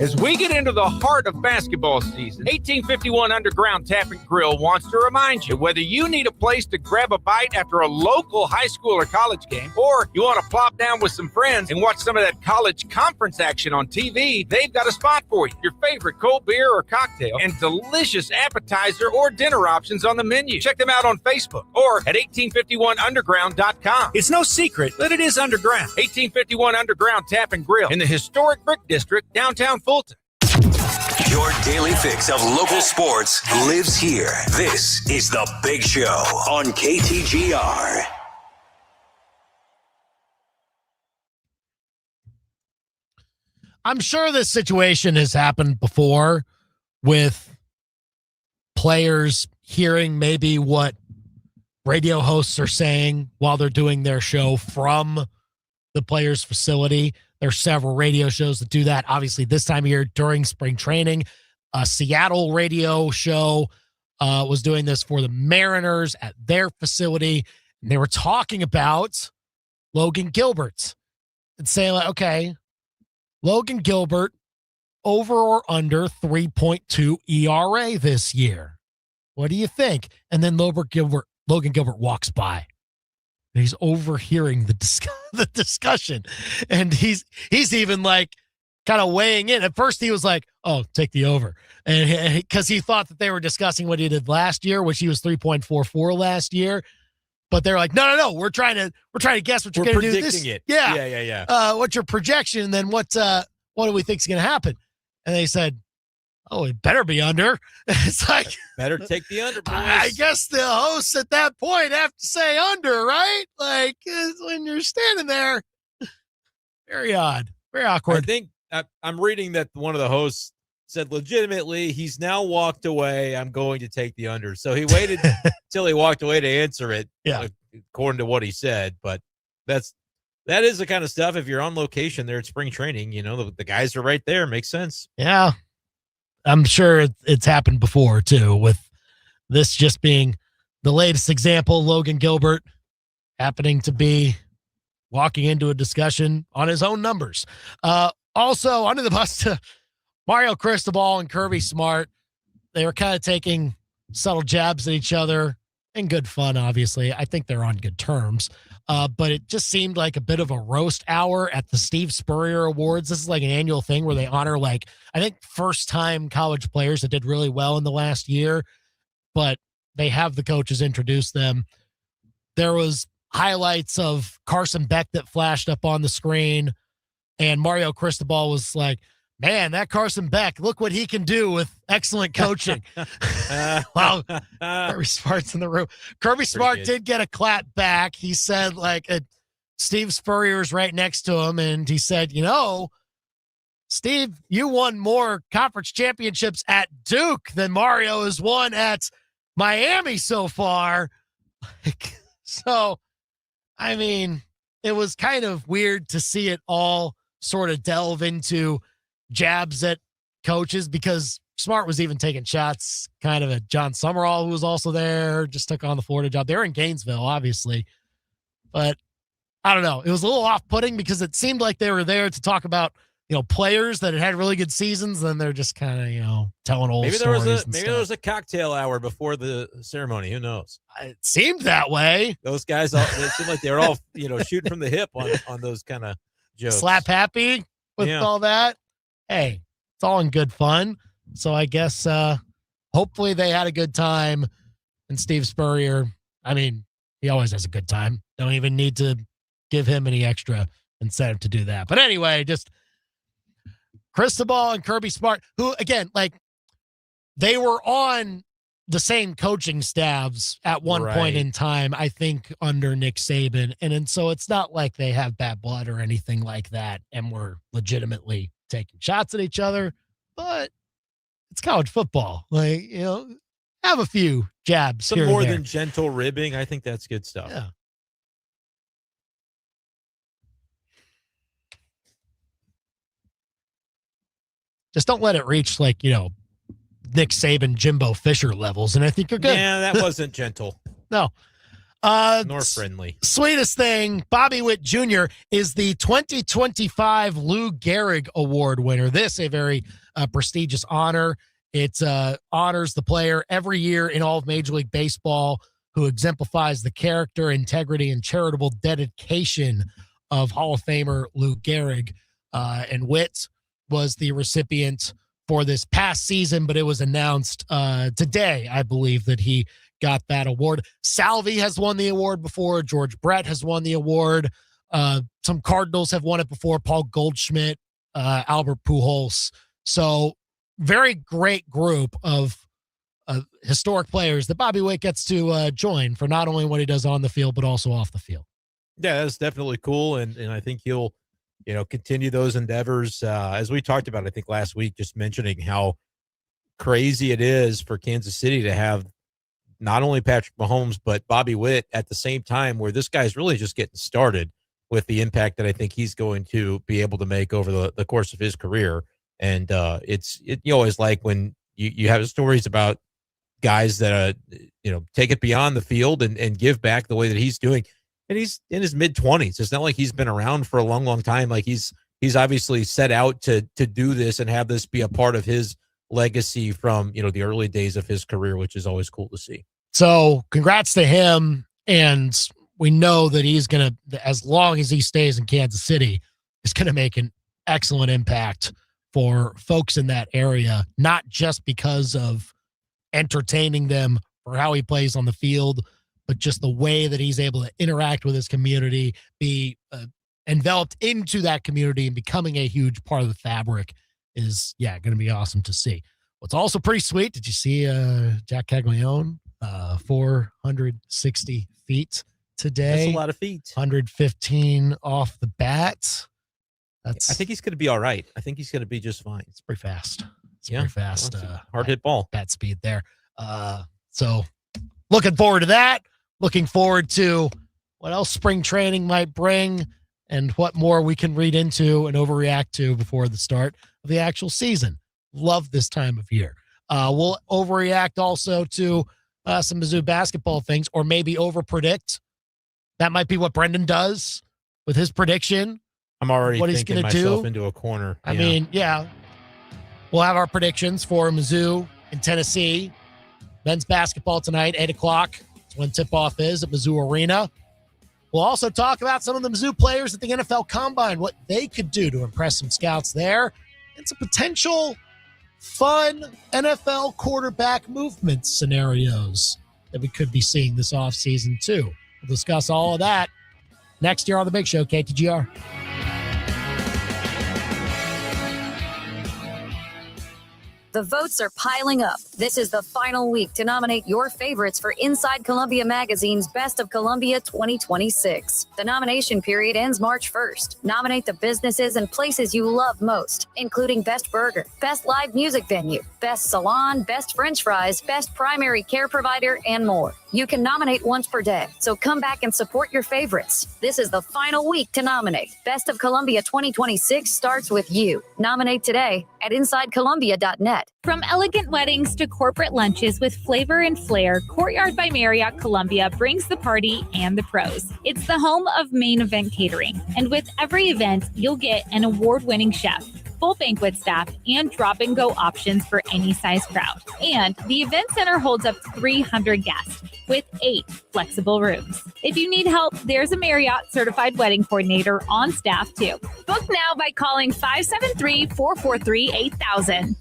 As we get into the heart of basketball season, 1851 Underground Tap and Grill wants to remind you whether you need a place to grab a bite after a local high school or college game, or you want to plop down with some friends and watch some of that college conference action on TV, they've got a spot for you. Your favorite cold beer or cocktail and delicious appetizer or dinner options on the menu. Check them out on Facebook or at 1851underground.com. It's no secret that it is underground. 1851 Underground Tap and Grill in the historic Brick District, downtown Fulton. Your daily fix of local sports lives here. This is The Big Show on KTGR. I'm sure this situation has happened before with players hearing maybe what radio hosts are saying while they're doing their show from the players' facility. There's several radio shows that do that. Obviously, this time of year during spring training, a Seattle radio show was doing this for the Mariners at their facility. And they were talking about Logan Gilbert and saying, like, okay, Logan Gilbert over or under 3.2 ERA this year? What do you think? And then Logan Gilbert walks by. He's overhearing the discussion, and he's even like kind of weighing in. At first, he was like, "Oh, take the over," and because he thought that they were discussing what he did last year, which he was 3.44 last year. But they're like, no, we're trying to guess what you're going to do this. It. Yeah. What's your projection? And then what do we think is going to happen? And they said, "Oh, it better be under." It's like, better take the under, boys. I guess the hosts at that point have to say under, right? Like when you're standing there, very odd, very awkward. I think I'm reading that one of the hosts said legitimately, he's now walked away. I'm going to take the under. So he waited till he walked away to answer it. Yeah, according to what he said. But that is the kind of stuff. If you're on location there at spring training, the guys are right there. Makes sense. Yeah. I'm sure it's happened before, too, with this just being the latest example. Logan Gilbert happening to be walking into a discussion on his own numbers. Also, under the bus to Mario Cristobal and Kirby Smart. They were kind of taking subtle jabs at each other in good fun, obviously. I think they're on good terms. But it just seemed like a bit of a roast hour at the Steve Spurrier Awards. This is like an annual thing where they honor, I think first-time college players that did really well in the last year, but they have the coaches introduce them. There was highlights of Carson Beck that flashed up on the screen, and Mario Cristobal was like, "Man, that Carson Beck, look what he can do with excellent coaching." Wow. Kirby Smart's in the room. Kirby Smart did get a clap back. He said, Steve Spurrier's right next to him, and he said, "Steve, you won more conference championships at Duke than Mario has won at Miami so far." So, I mean, it was kind of weird to see it all sort of delve into jabs at coaches, because Smart was even taking shots kind of at John Summerall, who was also there, just took on the Florida job. They're in Gainesville, obviously. But I don't know. It was a little off-putting because it seemed like they were there to talk about, players that had really good seasons. Then they're just kind of, telling old stories. Maybe there was a cocktail hour before the ceremony. Who knows? It seemed that way. Those guys, it seemed like they were all, shooting from the hip on those kind of jokes. Slap happy with all that. Hey, it's all in good fun. So I guess hopefully they had a good time. And Steve Spurrier, he always has a good time. Don't even need to give him any extra incentive to do that. But anyway, just Cristobal and Kirby Smart, who, again, they were on the same coaching staffs at one point in time, I think, under Nick Saban. And so it's not like they have bad blood or anything like that, and we're legitimately taking shots at each other. But it's college football. Have a few jabs. Some more than gentle ribbing. I think that's good stuff. Yeah. Just don't let it reach Nick Saban, Jimbo Fisher levels, and I think you're good. Yeah, that wasn't gentle. No. Nor friendly. Sweetest thing, Bobby Witt Jr. is the 2025 Lou Gehrig Award winner. This a very prestigious honor. It honors the player every year in all of Major League Baseball who exemplifies the character, integrity, and charitable dedication of Hall of Famer Lou Gehrig. And Witt was the recipient for this past season, but it was announced today, I believe, that he got that award. Salvi has won the award before. George Brett has won the award. Some Cardinals have won it before. Paul Goldschmidt, Albert Pujols. So very great group of historic players that Bobby Witt gets to join for not only what he does on the field, but also off the field. Yeah, that's definitely cool. And I think he'll, continue those endeavors. As we talked about, I think last week, just mentioning how crazy it is for Kansas City to have not only Patrick Mahomes, but Bobby Witt at the same time, where this guy's really just getting started with the impact that I think he's going to be able to make over the course of his career. And you always like when you have stories about guys that, take it beyond the field and give back the way that he's doing. And he's in his mid-20s. It's not like he's been around for a long, long time. Like he's he's obviously set out to do this and have this be a part of his legacy from, the early days of his career, which is always cool to see. So congrats to him. And we know that he's going to, as long as he stays in Kansas City, is going to make an excellent impact for folks in that area, not just because of entertaining them for how he plays on the field, but just the way that he's able to interact with his community, be enveloped into that community and becoming a huge part of the fabric is, going to be awesome to see. What's also pretty sweet, did you see Jack Caglione, 460 feet today? That's a lot of feet. 115 off the bat. I think he's going to be all right. I think he's going to be just fine. It's pretty fast. Pretty fast. Hard hit ball. Bat speed there. So looking forward to that. Looking forward to what else spring training might bring and what more we can read into and overreact to before the start of the actual season. Love this time of year. We'll overreact also to some Mizzou basketball things, or maybe overpredict. That might be what Brendan does with his prediction. I'm already what he's thinking going to myself do into a corner. I mean, we'll have our predictions for Mizzou in Tennessee. Men's basketball tonight, 8 o'clock. That's when tip-off is at Mizzou Arena. We'll also talk about some of the Mizzou players at the NFL Combine, what they could do to impress some scouts there, and some potential fun NFL quarterback movement scenarios that we could be seeing this offseason too. We'll discuss all of that next year on The Big Show, KTGR. The votes are piling up. This is the final week to nominate your favorites for Inside Columbia Magazine's Best of Columbia 2026. The nomination period ends March 1st. Nominate the businesses and places you love most, including Best Burger, Best Live Music Venue, Best Salon, Best French Fries, Best Primary Care Provider, and more. You can nominate once per day, so come back and support your favorites. This is the final week to nominate. Best of Columbia 2026 starts with you. Nominate today at InsideColumbia.net. From elegant weddings to corporate lunches with flavor and flair, Courtyard by Marriott Columbia brings the party and the pros. It's the home of Main Event Catering, and with every event, you'll get an award-winning chef, full banquet staff, and drop-and-go options for any size crowd. And the event center holds up to 300 guests with 8 flexible rooms. If you need help, there's a Marriott certified wedding coordinator on staff too. Book now by calling 573-443-8000.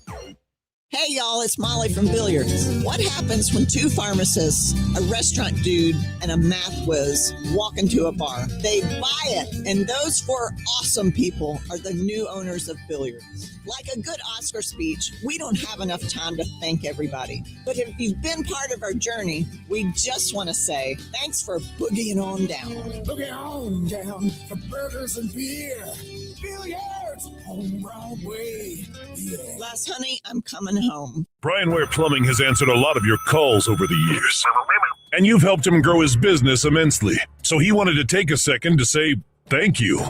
Hey y'all, it's Molly from Billiards. What happens when 2 pharmacists, a restaurant dude, and a math whiz walk into a bar? They buy it, and those 4 awesome people are the new owners of Billiards. Like a good Oscar speech, we don't have enough time to thank everybody. But if you've been part of our journey, we just want to say thanks for boogieing on down. Boogie on down for burgers and beer. Billiards on Broadway. Yeah. Les, honey, I'm coming home. Brian Ware Plumbing has answered a lot of your calls over the years. And you've helped him grow his business immensely. So he wanted to take a second to say thank you.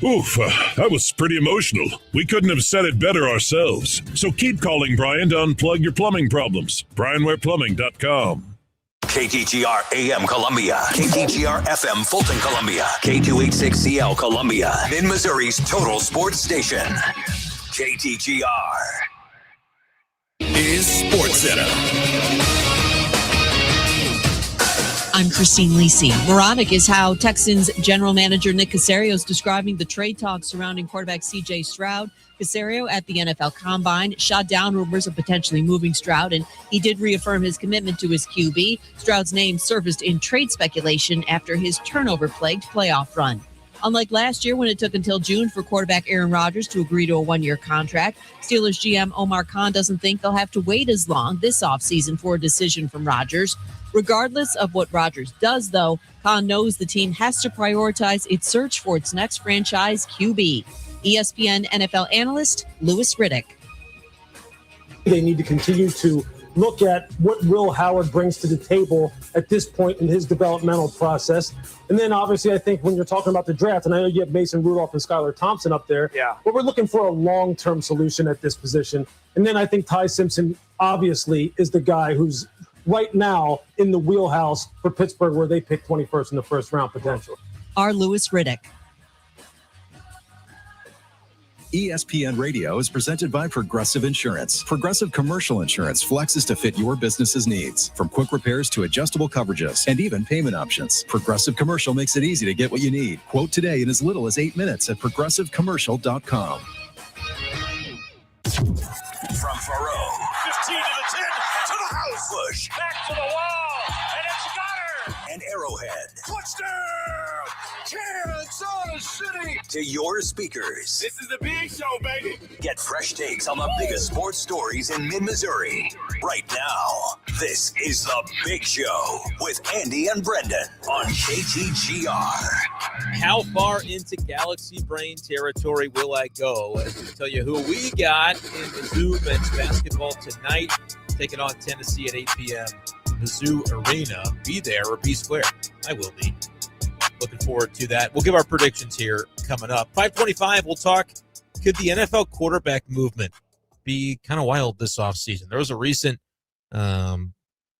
Oof, that was pretty emotional. We couldn't have said it better ourselves. So keep calling Brian to unplug your plumbing problems. BrianWarePlumbing.com. KTGR AM Columbia, KTGR FM Fulton Columbia, K286CL Columbia, Mid-Missouri's total sports station. KTGR is Sports Center. I'm Christine Lisi. Moronic is how Texans general manager Nick Caserio is describing the trade talks surrounding quarterback C.J. Stroud. Caserio at the NFL Combine shot down rumors of potentially moving Stroud, and he did reaffirm his commitment to his QB. Stroud's name surfaced in trade speculation after his turnover-plagued playoff run. Unlike last year when it took until June for quarterback Aaron Rodgers to agree to a 1-year contract, Steelers GM Omar Khan doesn't think they'll have to wait as long this offseason for a decision from Rodgers. Regardless of what Rodgers does, though, Khan knows the team has to prioritize its search for its next franchise QB. ESPN NFL analyst Louis Riddick. They need to continue to look at what Will Howard brings to the table at this point in his developmental process. And then obviously I think when you're talking about the draft, and I know you have Mason Rudolph and Skylar Thompson up there, but we're looking for a long-term solution at this position. And then I think Ty Simpson obviously is the guy who's right now in the wheelhouse for Pittsburgh, where they pick 21st in the first round potential. R. Lewis Riddick. ESPN Radio is presented by Progressive Insurance. Progressive Commercial Insurance flexes to fit your business's needs. From quick repairs to adjustable coverages and even payment options, Progressive Commercial makes it easy to get what you need. Quote today in as little as 8 minutes at progressivecommercial.com. From Faro. 15 to the 10, to the house. Bush. Back to the wall, and it's got her. And Arrowhead. Touchdown! Kansas City! To your speakers. This is the big show, baby. Get fresh takes on the biggest sports stories in mid-Missouri. Right now, this is the Big Show with Andy and Brendan on KTGR. How far into Galaxy Brain territory will I go? As we tell you who we got in Mizzou men's basketball tonight, taking on Tennessee at 8 p.m. Mizzou Arena. Be there or be square. I will be. Looking forward to that. We'll give our predictions here coming up. 5:25, we'll talk. Could the NFL quarterback movement be kind of wild this offseason? There was a recent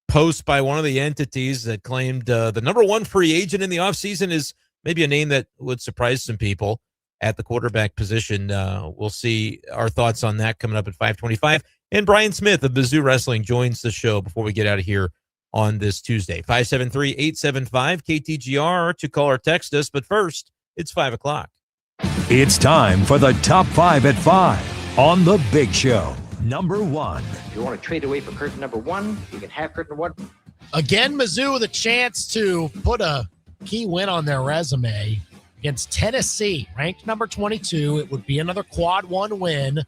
post by one of the entities that claimed the number one free agent in the offseason is maybe a name that would surprise some people at the quarterback position. We'll see our thoughts on that coming up at 5:25. And Brian Smith of Mizzou Wrestling joins the show before we get out of here on this Tuesday. 573-875-KTGR to call or text us. But first, it's 5 o'clock. It's time for the Top 5 at 5 on The Big Show. Number 1. If you want to trade away for curtain number 1, you can have curtain 1. Again, Mizzou with a chance to put a key win on their resume against Tennessee, ranked number 22. It would be another quad 1 win,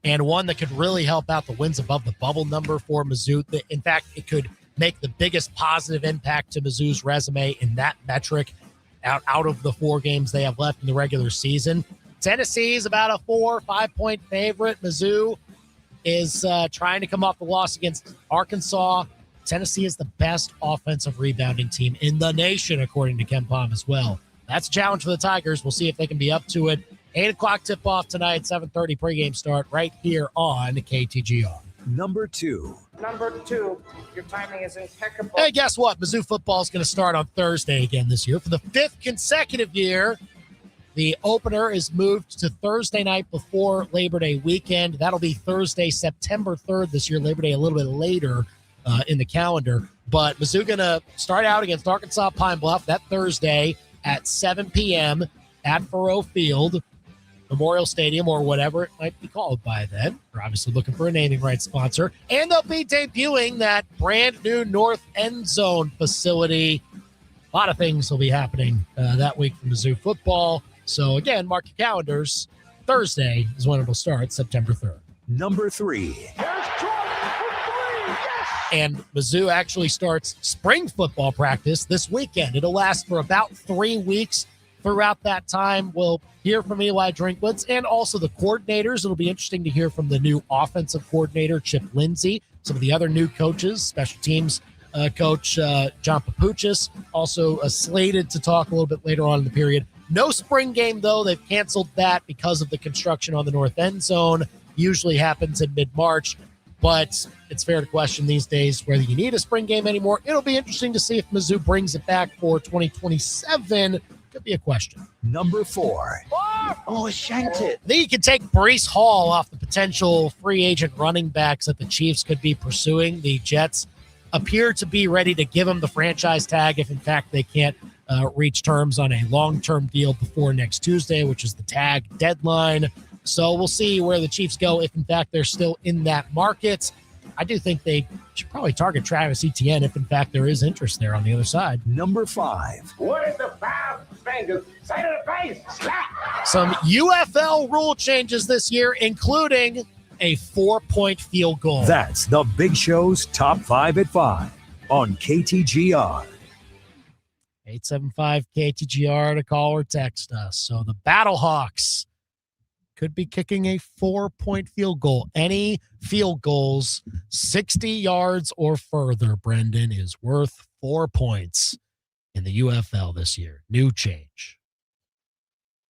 and one that could really help out the wins above the bubble number for Mizzou. In fact, it could make the biggest positive impact to Mizzou's resume in that metric out of the 4 games they have left in the regular season. Tennessee is about a 4 or 5 point favorite. Mizzou is trying to come off the loss against Arkansas. Tennessee is the best offensive rebounding team in the nation, according to Ken Palm as well. That's a challenge for the Tigers. We'll see if they can be up to it. 8 o'clock tip-off tonight, 7:30 pregame start right here on KTGR. Number 2. Number 2, your timing is impeccable. Hey, guess what? Mizzou football is going to start on Thursday again this year. For the 5th consecutive year, the opener is moved to Thursday night before Labor Day weekend. That'll be Thursday, September 3rd this year. Labor Day a little bit later in the calendar. But Mizzou going to start out against Arkansas Pine Bluff that Thursday at 7 p.m. at Faroe Field, Memorial Stadium, or whatever it might be called by then. We're obviously looking for a naming rights sponsor. And they'll be debuting that brand new North End Zone facility. A lot of things will be happening that week for Mizzou football. So, again, mark your calendars. Thursday is when it'll start, September 3rd. Number 3. And Mizzou actually starts spring football practice this weekend. It'll last for about 3 weeks. Throughout that time, we'll hear from Eli Drinkwitz and also the coordinators. It'll be interesting to hear from the new offensive coordinator, Chip Lindsey, some of the other new coaches, special teams coach John Papuchis, also slated to talk a little bit later on in the period. No spring game, though. They've canceled that because of the construction on the North End Zone. Usually happens in mid-March, but it's fair to question these days whether you need a spring game anymore. It'll be interesting to see if Mizzou brings it back for 2027. Could be a question. Number 4. Oh, shanked it. I think you could take Breece Hall off the potential free agent running backs that the Chiefs could be pursuing. The Jets appear to be ready to give him the franchise tag if, in fact, they can't reach terms on a long-term deal before next Tuesday, which is the tag deadline. So we'll see where the Chiefs go if, in fact, they're still in that market. I do think they should probably target Travis Etienne if, in fact, there is interest there on the other side. Number 5. What is the 5 fingers? Say to the face. Slap. Some UFL rule changes this year, including a 4-point field goal. That's the Big Show's Top 5 at 5 on KTGR. 875-KTGR to call or text us. So the Battlehawks could be kicking a 4-point field goal. Any field goals 60 yards or further, Brendan, is worth 4 points in the UFL this year. New change.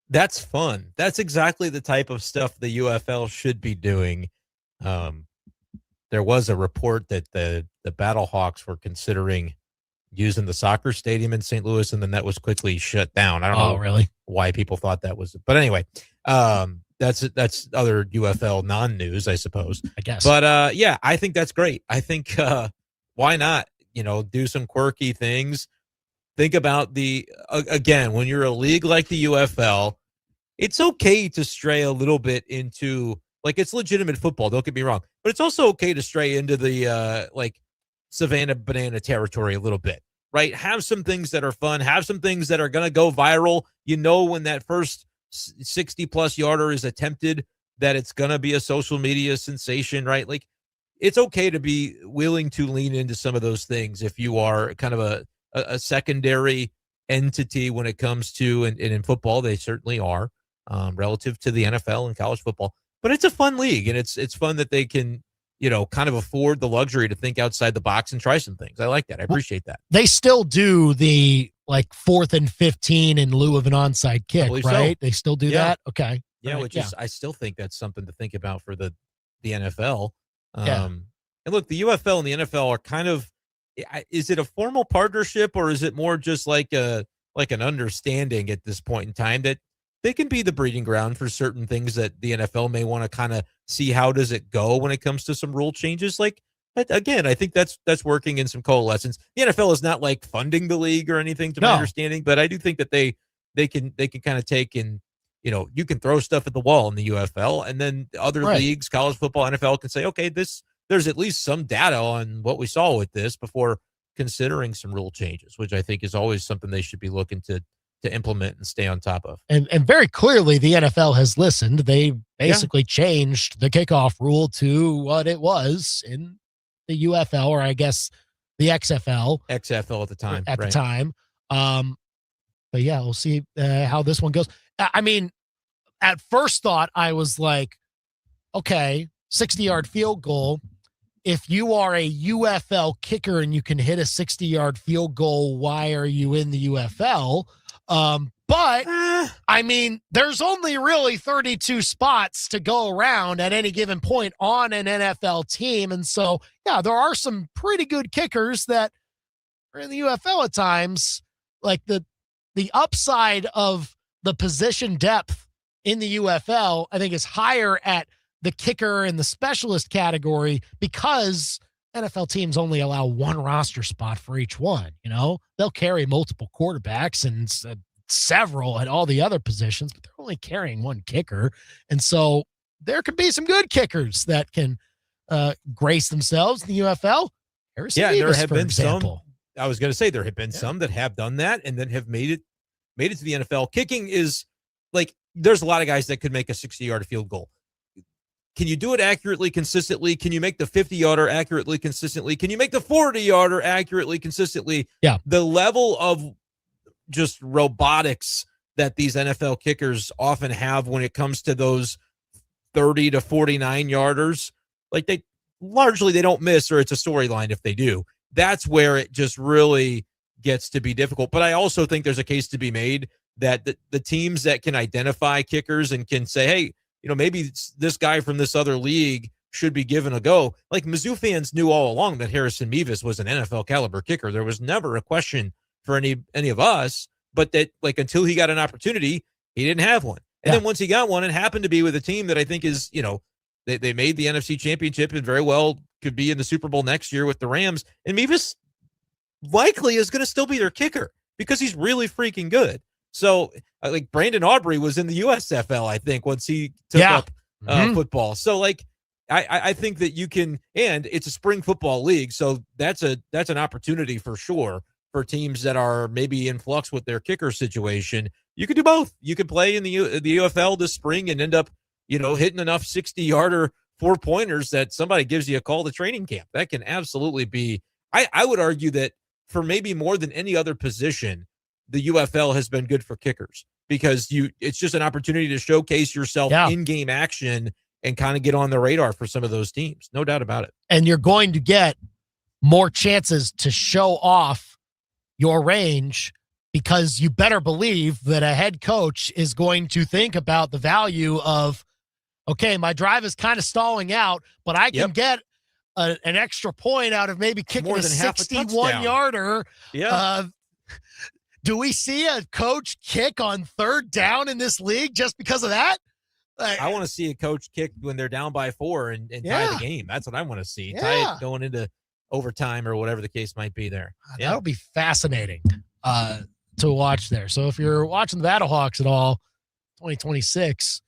That's fun. That's exactly the type of stuff the UFL should be doing. There was a report that the Battlehawks were considering using the soccer stadium in St. Louis, and then that was quickly shut down. I don't know really why people thought that was, but anyway, that's other UFL non-news, I suppose. I guess. But yeah, I think that's great. I think why not? Do some quirky things. Think about again, when you're a league like the UFL, it's okay to stray a little bit into, like, it's legitimate football, don't get me wrong, but it's also okay to stray into the Savannah Banana territory a little bit, right? Have some things that are fun, have some things that are going to go viral. When that first 60-plus yarder is attempted, that it's going to be a social media sensation, right? Like, it's okay to be willing to lean into some of those things if you are kind of a secondary entity when it comes to, and in football, they certainly are, relative to the NFL and college football. But it's a fun league, and it's fun that they can, kind of afford the luxury to think outside the box and try some things. I like that. I appreciate that. They still do the 4th and 15 in lieu of an onside kick, right? So. They still do that? Okay. Yeah, right. which is, I still think that's something to think about for the NFL. Yeah. And look, the UFL and the NFL are kind of, is it a formal partnership, or is it more just like an understanding at this point in time that they can be the breeding ground for certain things that the NFL may want to kind of see how does it go when it comes to some rule changes? Like, again, I think that's working in some coalescence. The NFL is not like funding the league or anything, to my understanding, but I do think that they can kind of take in, you can throw stuff at the wall in the UFL, and then other leagues, college football, NFL, can say, okay, there's at least some data on what we saw with this before considering some rule changes, which I think is always something they should be looking to implement and stay on top of. And very clearly the NFL has listened. They basically changed the kickoff rule to what it was in the UFL, or I guess the XFL at the time. The time. But yeah, we'll see how this one goes. I mean, at first thought, I was like, okay, 60-yard field goal. If you are a UFL kicker and you can hit a 60-yard field goal, why are you in the UFL? But I mean, there's only really 32 spots to go around at any given point on an NFL team. And so, yeah, there are some pretty good kickers that are in the UFL at times. Like the upside of the position depth in the UFL, I think, is higher at the kicker and the specialist category, because NFL teams only allow one roster spot for each one. They'll carry multiple quarterbacks and several at all the other positions, but they're only carrying one kicker. And so there could be some good kickers that can grace themselves in the UFL. There have been some. I was going to say there have been some that have done that and then have made it to the NFL. Kicking is like, there's a lot of guys that could make a 60-yard field goal. Can you do it accurately, consistently? Can you make the 50-yarder accurately, consistently? Can you make the 40-yarder accurately, consistently? Yeah. The level of just robotics that these NFL kickers often have when it comes to those 30 to 49-yarders, like they don't miss, or it's a storyline if they do. That's where it just really gets to be difficult. But I also think there's a case to be made that the teams that can identify kickers and can say, hey, maybe this guy from this other league should be given a go. Like, Mizzou fans knew all along that Harrison Mevis was an NFL caliber kicker. There was never a question for any of us, but that, like, until he got an opportunity, he didn't have one. And then once he got one, it happened to be with a team that I think is, they made the NFC Championship and very well could be in the Super Bowl next year with the Rams. And Mevis likely is going to still be their kicker because he's really freaking good. So, like, Brandon Aubrey was in the USFL, I think, once he took up football. So, like, I think that you can, and it's a spring football league, so that's an opportunity for sure for teams that are maybe in flux with their kicker situation. You could do both. You could play in the UFL this spring and end up, hitting enough 60-yarder 4-pointers that somebody gives you a call to training camp. That can absolutely be. I would argue that for maybe more than any other position, the UFL has been good for kickers, because it's just an opportunity to showcase yourself in game action and kind of get on the radar for some of those teams. No doubt about it. And you're going to get more chances to show off your range, because you better believe that a head coach is going to think about the value of, okay, my drive is kind of stalling out, but I can get an extra point out of maybe kicking More a than half a 61-yarder. Yeah. Do we see a coach kick on third down in this league just because of that? I want to see a coach kick when they're down by 4 and tie the game. That's what I want to see. Tie it going into overtime or whatever the case might be there. That'll be fascinating to watch there. So if you're watching the Battlehawks at all, 2026,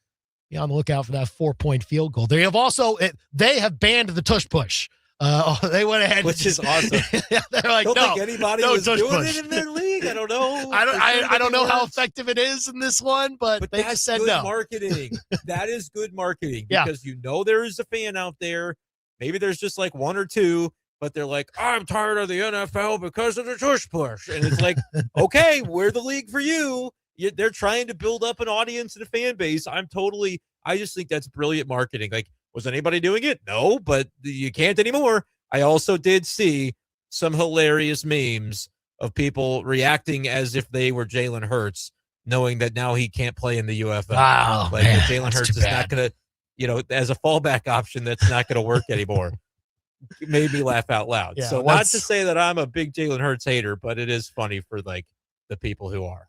be on the lookout for that 4-point field goal. They have banned the tush push. They went ahead, which is awesome. They're like, I don't think anybody was doing push. it in their league. I don't know. I don't know how effective it is in this one, but they just said no. Marketing. That is good marketing because there is a fan out there. Maybe there's just like one or two, but they're like, I'm tired of the NFL because of the tush push. And it's like, okay, we're the league for you. They're trying to build up an audience and a fan base. I just think that's brilliant marketing. Like, was anybody doing it? No, but you can't anymore. I also did see some hilarious memes of people reacting as if they were Jalen Hurts, knowing that now he can't play in the UFL. Wow, like Jalen Hurts is not going to, as a fallback option, that's not going to work anymore. It made me laugh out loud. Yeah, so not to say that I'm a big Jalen Hurts hater, but it is funny for like the people who are,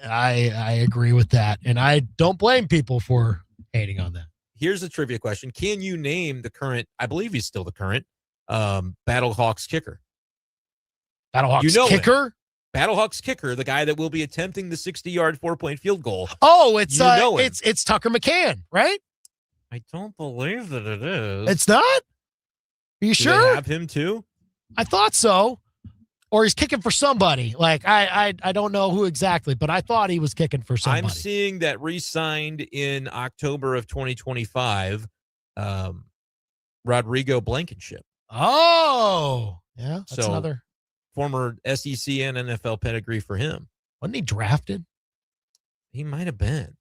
I agree with that. And I don't blame people for hating on that. Here's a trivia question. Can you name the current, I believe he's still the current, Battlehawks kicker? Battlehawks kicker? Him. Battlehawks kicker, the guy that will be attempting the 60-yard 4-point field goal. Oh, it's Tucker McCann, right? I don't believe that it is. It's not? Are you sure? They have him too? I thought so. Or he's kicking for somebody. Like, I don't know who exactly, but I thought he was kicking for somebody. I'm seeing that re-signed in October of 2025, Rodrigo Blankenship. Oh, yeah. That's another former SEC and NFL pedigree for him. Wasn't he drafted? He might have been.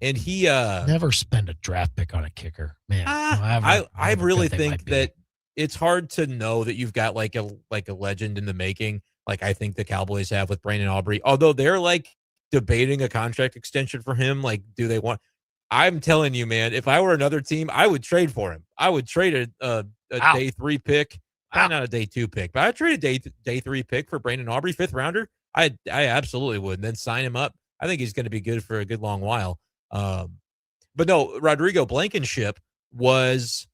And he never spend a draft pick on a kicker, man. I really think that it's hard to know that you've got like a legend in the making. Like I think the Cowboys have with Brandon Aubrey, although they're like debating a contract extension for him. Like, do they want? I'm telling you, man, if I were another team, I would trade for him. I would trade a day 3 pick, not a day 2 pick, but I'd trade a day 3 pick for Brandon Aubrey, 5th rounder. I absolutely would, and then sign him up. I think he's going to be good for a good long while. But no, Rodrigo Blankenship was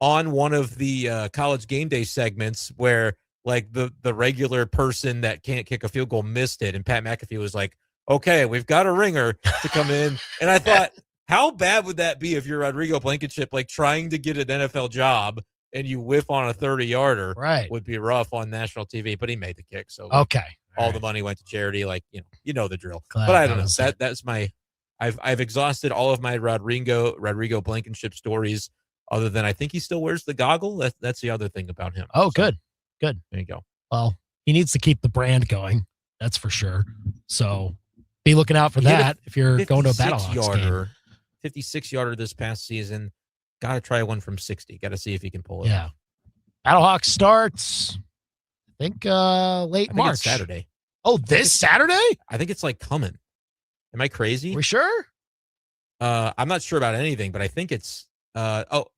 on one of the College Game Day segments where like the regular person that can't kick a field goal missed it. And Pat McAfee was like, okay, we've got a ringer to come in. And I thought, how bad would that be if you're Rodrigo Blankenship, like trying to get an NFL job and you whiff on a 30-yarder? Right. Would be rough on national TV, but he made the kick. So okay. All the money went to charity. Like, you know the drill. But I don't know. That's my, I've exhausted all of my Rodrigo Blankenship stories. Other than I think he still wears the goggle. That's the other thing about him. Oh, good. There you go. Well, he needs to keep the brand going. That's for sure. So be looking out for that if you're going to a Battlehawks game. 56-yarder this past season. Got to try one from 60. Got to see if he can pull it. Yeah. Battlehawks starts, I think, late March. It's Saturday. Oh, this Saturday? I think it's like coming. Am I crazy? We sure? I'm not sure about anything, but I think it's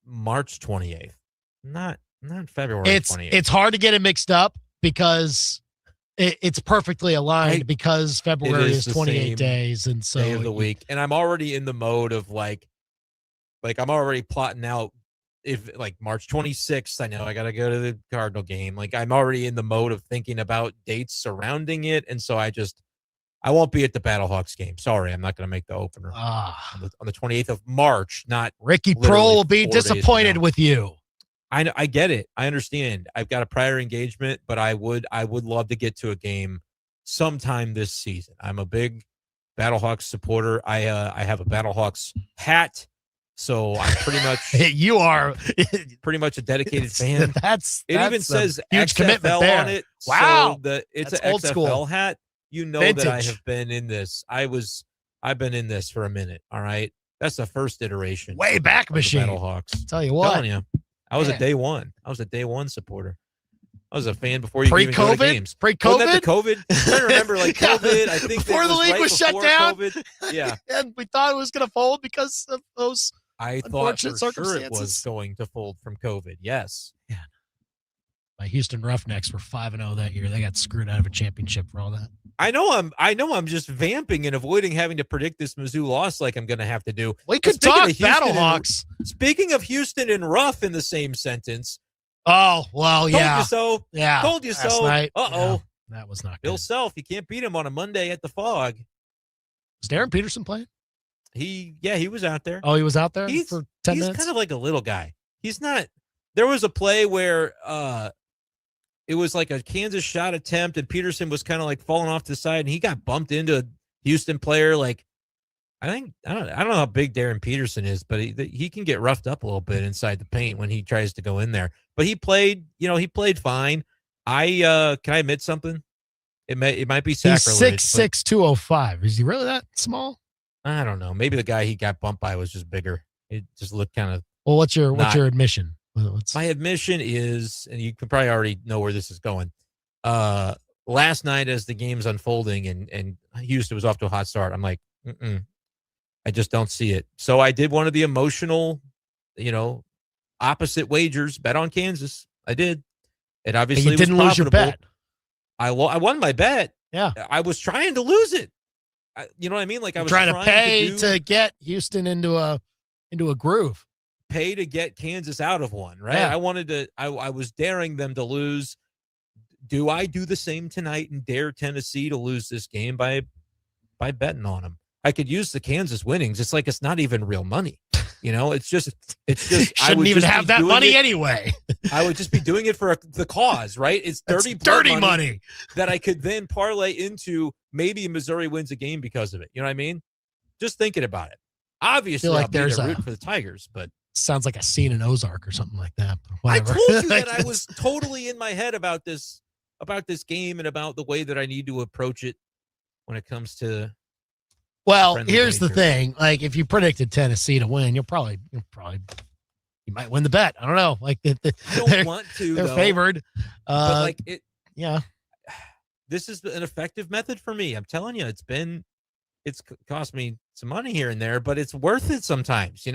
March 28th. Not February 28th. It's hard to get it mixed up because it's perfectly aligned because February is 28 days, and so day of the week. And I'm already in the mode of like I'm already plotting out if like March 26th, I know I got to go to the Cardinal game. Like I'm already in the mode of thinking about dates surrounding it, and so I won't be at the Battlehawks game. Sorry, I'm not going to make the opener on the 28th of March. Not Ricky Prohl will be disappointed with you. I get it. I understand. I've got a prior engagement, but I would love to get to a game sometime this season. I'm a big Battlehawks supporter. I have a Battlehawks hat, so I'm pretty much you are pretty much a dedicated fan. That's even says huge XFL commitment there. on it. Wow, so it's that's an old XFL school hat. You know Vintage. that I have been in this. I've been in this for a minute. All right, that's the first iteration. Way back machine. Battlehawks. Tell you what. Telling you, I was a day one. I was a day one supporter. I was a fan before you even go to games. Pre-COVID? Wasn't that the COVID? I remember like COVID. I think before the league was shut down. COVID. Yeah. And we thought it was going to fold because of those I thought unfortunate for sure it circumstances. was going to fold from COVID. Yes. Yeah. My Houston Roughnecks were 5-0 that year. They got screwed out of a championship for all that. I know I'm just vamping and avoiding having to predict this Mizzou loss like I'm going to have to do. We could talk Battlehawks. Speaking of Houston and rough in the same sentence. Oh, well, yeah. Told you so. Yeah. Told you last so. night. Uh-oh. Yeah, that was not good. Bill Self, you can't beat him on a Monday at the Fog. Was Darren Peterson playing? He was out there. Oh, he was out there for 10 minutes? He's kind of like a little guy. He's not. There was a play where it was like a Kansas shot attempt, and Peterson was kind of like falling off to the side, and he got bumped into a Houston player. Like, I don't know how big Darren Peterson is, but he can get roughed up a little bit inside the paint when he tries to go in there. But he played fine. Can I admit something? It might be sacrilege. He's 6'6", 205. Is he really that small? I don't know. Maybe the guy he got bumped by was just bigger. It just looked kind of. Well, what's your admission? My admission is, and you can probably already know where this is going. Last night, as the game's unfolding and Houston was off to a hot start, I'm like, I just don't see it. So I did one of the emotional, opposite wagers. Bet on Kansas. I did. It obviously you didn't lose your bet. I won my bet. Yeah. I was trying to lose it. You know what I mean? Like I was trying to pay to get Houston into a groove. Pay to get Kansas out of one, right? Yeah. I wanted to. I was daring them to lose. Do I do the same tonight and dare Tennessee to lose this game by betting on them? I could use the Kansas winnings. It's like it's not even real money. It's just shouldn't even have that money anyway. I would just be doing it for the cause, right? It's dirty money that I could then parlay into maybe Missouri wins a game because of it. You know what I mean? Just thinking about it. Obviously, like I'll be there's there root for the Tigers, but sounds like a scene in Ozark or something like that. I told you that I was totally in my head about this game and about the way that I need to approach it when it comes to. Well, here's the thing. Like, if you predicted Tennessee to win, you might win the bet. I don't know. Like, I don't want to. They're favored. But like it. Yeah. This is an effective method for me. I'm telling you, it's cost me some money here and there, but it's worth it sometimes.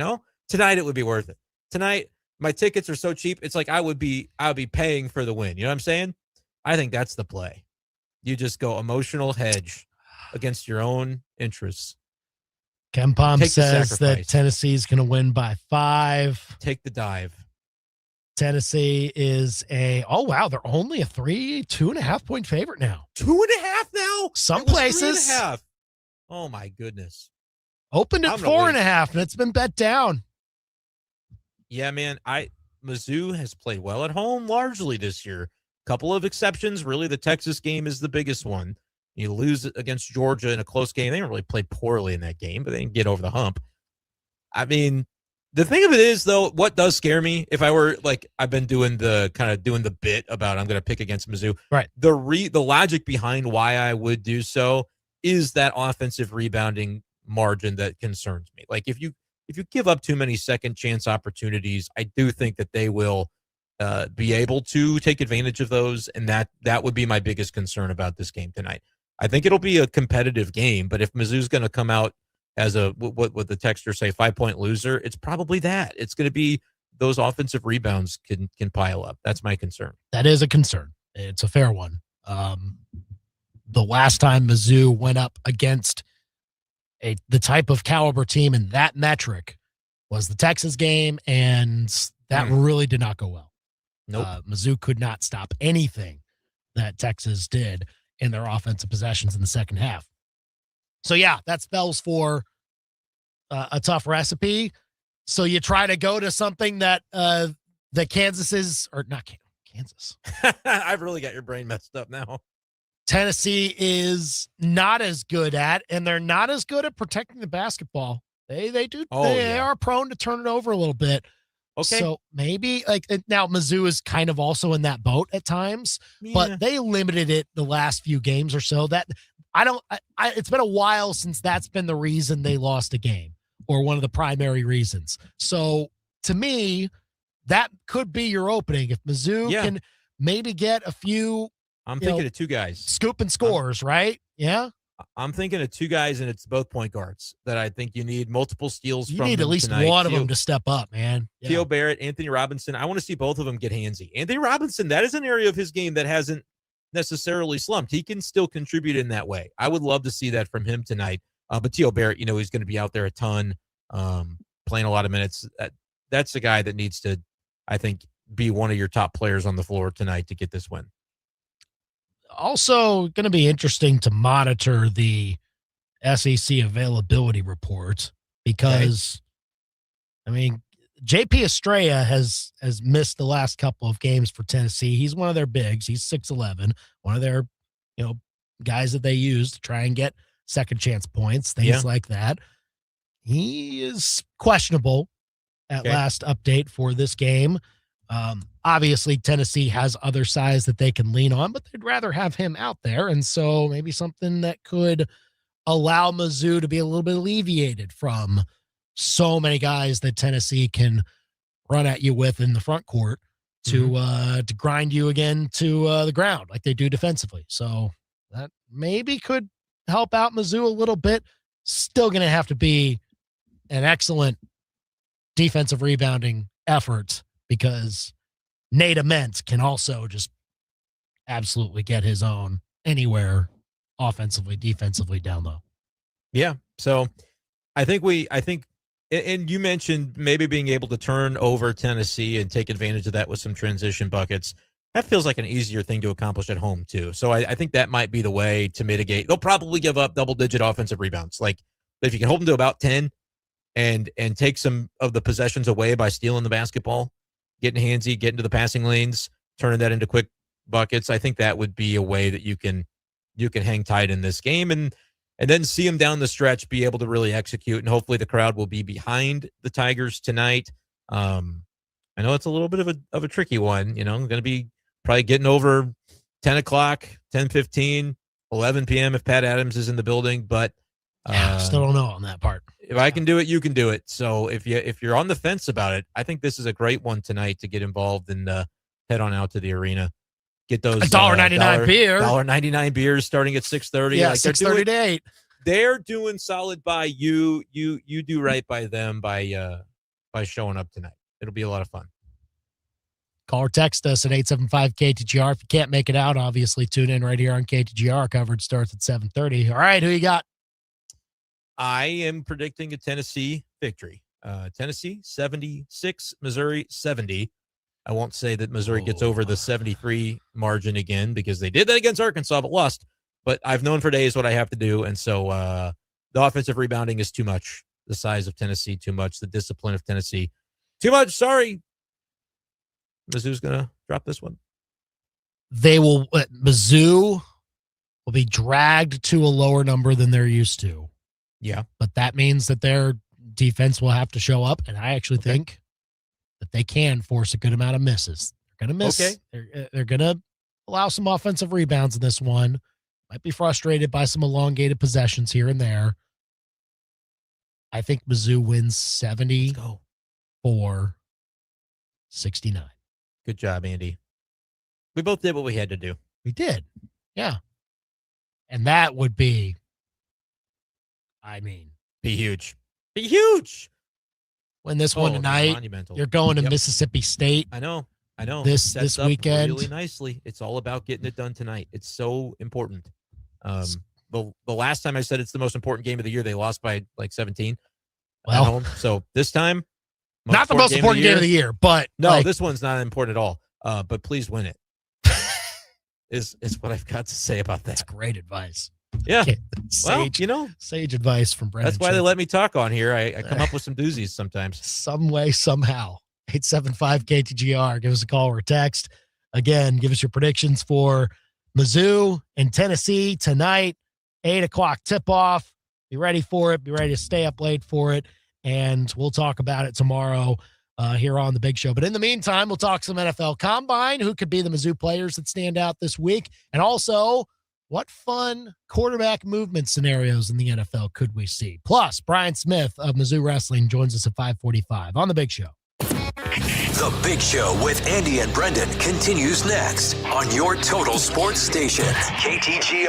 Tonight it would be worth it. Tonight my tickets are so cheap. It's like I would be paying for the win. You know what I'm saying? I think that's the play. You just go emotional hedge against your own interests. Ken Palm says that Tennessee's going to win by 5. Take the dive. Tennessee is they're only a 2.5 point favorite now. 2.5 now? Some places. 3.5. Oh my goodness. Opened at 4.5 and it's been bet down. Yeah, man. Mizzou has played well at home largely this year. Couple of exceptions. Really, the Texas game is the biggest one. You lose against Georgia in a close game. They didn't really play poorly in that game, but they didn't get over the hump. I mean, the thing of it is, though, what does scare me, if I were like, I've been doing the bit about I'm going to pick against Mizzou. Right. The logic behind why I would do so is that offensive rebounding margin that concerns me. Like if you give up too many second chance opportunities, I do think that they will be able to take advantage of those, and that would be my biggest concern about this game tonight. I think it'll be a competitive game, but if Mizzou's going to come out as a what the texters say 5-point loser, it's probably that. It's going to be those offensive rebounds can pile up. That's my concern. That is a concern. It's a fair one. The last time Mizzou went up against the type of caliber team in that metric was the Texas game, and that really did not go well. Nope. Mizzou could not stop anything that Texas did in their offensive possessions in the second half. So, yeah, that spells for a tough recipe. So you try to go to something that Kansas is, or not Kansas. I've really got your brain messed up now. Tennessee is not as good at, and they're not as good at protecting the basketball. They are prone to turn it over a little bit. Okay. So maybe now Mizzou is kind of also in that boat at times, but they limited it the last few games or so. That it's been a while since that's been the reason they lost a game or one of the primary reasons. So to me, that could be your opening. If Mizzou maybe get a few. I'm thinking of two guys. Scoop and scores, right? Yeah. I'm thinking of two guys, and it's both point guards that I think you need multiple steals from. You need at least tonight. one of them to step up, man. Theo Barrett, Anthony Robinson. I want to see both of them get handsy. Anthony Robinson, that is an area of his game that hasn't necessarily slumped. He can still contribute in that way. I would love to see that from him tonight. But Theo Barrett, he's going to be out there a ton, playing a lot of minutes. That's the guy that needs to, I think, be one of your top players on the floor tonight to get this win. Also going to be interesting to monitor the SEC availability reports because, JP Estrella has missed the last couple of games for Tennessee. He's one of their bigs. He's 6'11", one of their, guys that they use to try and get second chance points, things like that. He is questionable at last update for this game. Obviously, Tennessee has other size that they can lean on, but they'd rather have him out there. And so maybe something that could allow Mizzou to be a little bit alleviated from so many guys that Tennessee can run at you with in the front court to grind you again to the ground like they do defensively. So that maybe could help out Mizzou a little bit. Still going to have to be an excellent defensive rebounding effort because Nate Ament can also just absolutely get his own anywhere offensively, defensively down low. Yeah. So I think, and you mentioned maybe being able to turn over Tennessee and take advantage of that with some transition buckets. That feels like an easier thing to accomplish at home too. So I think that might be the way to mitigate. They'll probably give up double-digit offensive rebounds. Like if you can hold them to about 10 and take some of the possessions away by stealing the basketball, getting handsy, getting to the passing lanes, turning that into quick buckets. I think that would be a way that you can hang tight in this game and then see them down the stretch, be able to really execute. And hopefully the crowd will be behind the Tigers tonight. I know it's a little bit of a tricky one, going to be probably getting over 10 o'clock, 10:15, 11 p.m. if Pat Adams is in the building, but still don't know on that part. If I can do it, you can do it. So if you're on the fence about it, I think this is a great one tonight to get involved and head on out to the arena. Get those $1.99 beer. $1.99 beers starting at 6:30. Yeah, 6:30 to 8. They're doing solid by you. You do right by them by showing up tonight. It'll be a lot of fun. Call or text us at 875-KTGR. If you can't make it out, obviously tune in right here on KTGR. Coverage starts at 7:30. All right, who you got? I am predicting a Tennessee victory. Tennessee 76, Missouri 70. I won't say that Missouri gets over the 73 margin again because they did that against Arkansas but lost. But I've known for days what I have to do, and so the offensive rebounding is too much. The size of Tennessee, too much. The discipline of Tennessee, too much. Sorry. Mizzou's going to drop this one. Mizzou will be dragged to a lower number than they're used to. Yeah. But that means that their defense will have to show up, and I actually think that they can force a good amount of misses. They're going to miss. Okay. They're going to allow some offensive rebounds in this one. Might be frustrated by some elongated possessions here and there. I think Mizzou wins 74-69. Good job, Andy. We both did what we had to do. We did. Yeah. And that would be, be huge. Be huge. Win this one tonight. Monumental. You're going to Mississippi State. I know. This weekend. Really nicely. It's all about getting it done tonight. It's so important. The last time I said it's the most important game of the year, they lost by like 17 at home. So this time, not the most important game of the year, but no, this one's not important at all. But please win it. is what I've got to say about that. That's great advice. Yeah. Sage advice from Brandon. That's why they let me talk on here. I come up with some doozies sometimes. Some way, somehow. 875-KTGR. Give us a call or a text. Again, give us your predictions for Mizzou and Tennessee tonight, 8 o'clock tip-off. Be ready for it. Be ready to stay up late for it. And we'll talk about it tomorrow here on The Big Show. But in the meantime, we'll talk some NFL Combine, who could be the Mizzou players that stand out this week, and also what fun quarterback movement scenarios in the NFL could we see? Plus, Brian Smith of Mizzou Wrestling joins us at 5:45 on The Big Show. The Big Show with Andy and Brendan continues next on your total sports station, KTGR.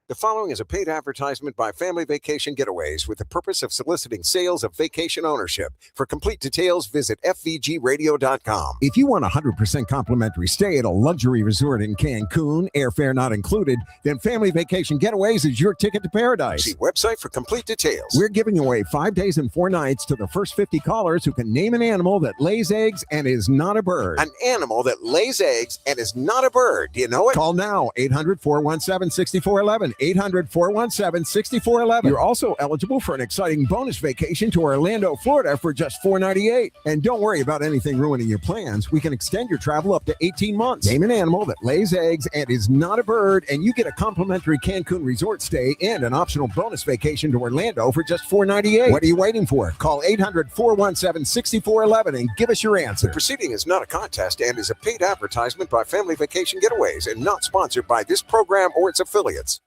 The following is a paid advertisement by Family Vacation Getaways with the purpose of soliciting sales of vacation ownership. For complete details, visit fvgradio.com. If you want a 100% complimentary stay at a luxury resort in Cancun, airfare not included, then Family Vacation Getaways is your ticket to paradise. See website for complete details. We're giving away 5 days and 4 nights to the first 50 callers who can name an animal that lays eggs and is not a bird. An animal that lays eggs and is not a bird. Do you know it? Call now, 800-417-6411. 800-417-6411. You're also eligible for an exciting bonus vacation to Orlando, Florida for just $498. And don't worry about anything ruining your plans. We can extend your travel up to 18 months. Name an animal that lays eggs and is not a bird, and you get a complimentary Cancun resort stay and an optional bonus vacation to Orlando for just $498. What are you waiting for? Call 800-417-6411 and give us your answer. The proceeding is not a contest and is a paid advertisement by Family Vacation Getaways and not sponsored by this program or its affiliates.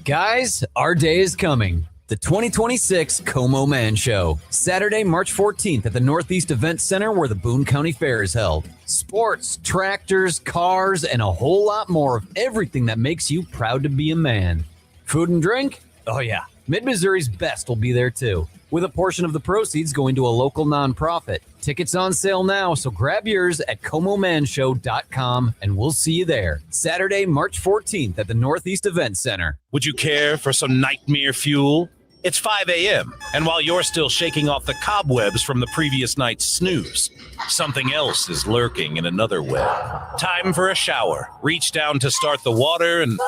Guys, our day is coming. The 2026 Como Man Show. Saturday, March 14th at the Northeast Event Center where the Boone County Fair is held. Sports, tractors, cars, and a whole lot more of everything that makes you proud to be a man. Food and drink? Oh yeah, Mid-Missouri's best will be there too, with a portion of the proceeds going to a local nonprofit. Tickets on sale now, so grab yours at ComoManShow.com, and we'll see you there. Saturday, March 14th at the Northeast Event Center. Would you care for some nightmare fuel? It's 5 a.m., and while you're still shaking off the cobwebs from the previous night's snooze, something else is lurking in another web. Time for a shower. Reach down to start the water, and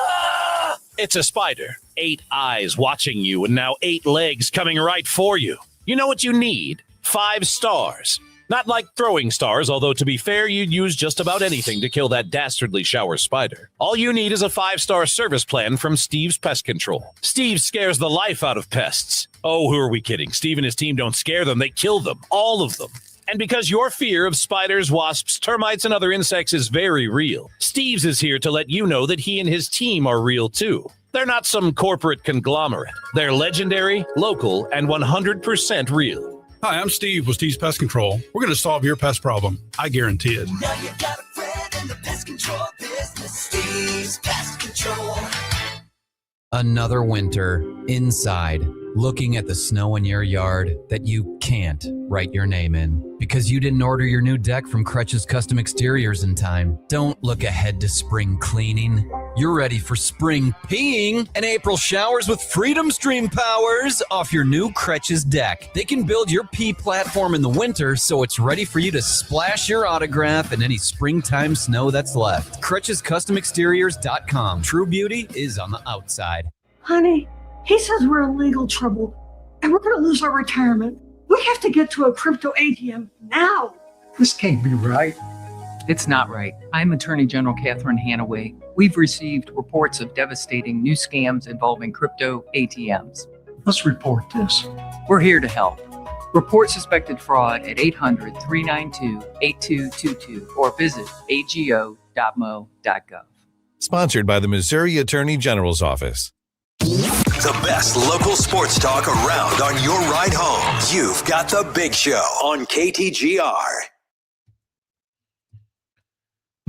it's a spider. 8 eyes watching you, and now 8 legs coming right for you. You know what you need? 5 stars. Not like throwing stars, although to be fair, you'd use just about anything to kill that dastardly shower spider. All you need is a 5-star service plan from Steve's Pest Control. Steve scares the life out of pests. Oh, who are we kidding? Steve and his team don't scare them, they kill them. All of them. And because your fear of spiders, wasps, termites, and other insects is very real, Steve's is here to let you know that he and his team are real too. They're not some corporate conglomerate. They're legendary, local, and 100% real. Hi, I'm Steve with Steve's Pest Control. We're going to solve your pest problem. I guarantee it. Now you got a friend in the pest control business. Steve's Pest Control. Another winter inside, looking at the snow in your yard that you can't write your name in because you didn't order your new deck from Crutch's Custom Exteriors in time. Don't look ahead to spring cleaning. You're ready for spring peeing and April showers with Freedom Stream powers off your new Crutch's deck. They can build your pee platform in the winter so it's ready for you to splash your autograph in any springtime snow that's left. CrutchesCustomExteriors.com. True beauty is on the outside. Honey, he says we're in legal trouble and we're going to lose our retirement. We have to get to a crypto ATM now. This can't be right. It's not right. I'm Attorney General Catherine Hanaway. We've received reports of devastating new scams involving crypto ATMs. Let's report this. We're here to help. Report suspected fraud at 800-392-8222 or visit ago.mo.gov. Sponsored by the Missouri Attorney General's Office. The best local sports talk around on your ride home. You've got The Big Show on KTGR.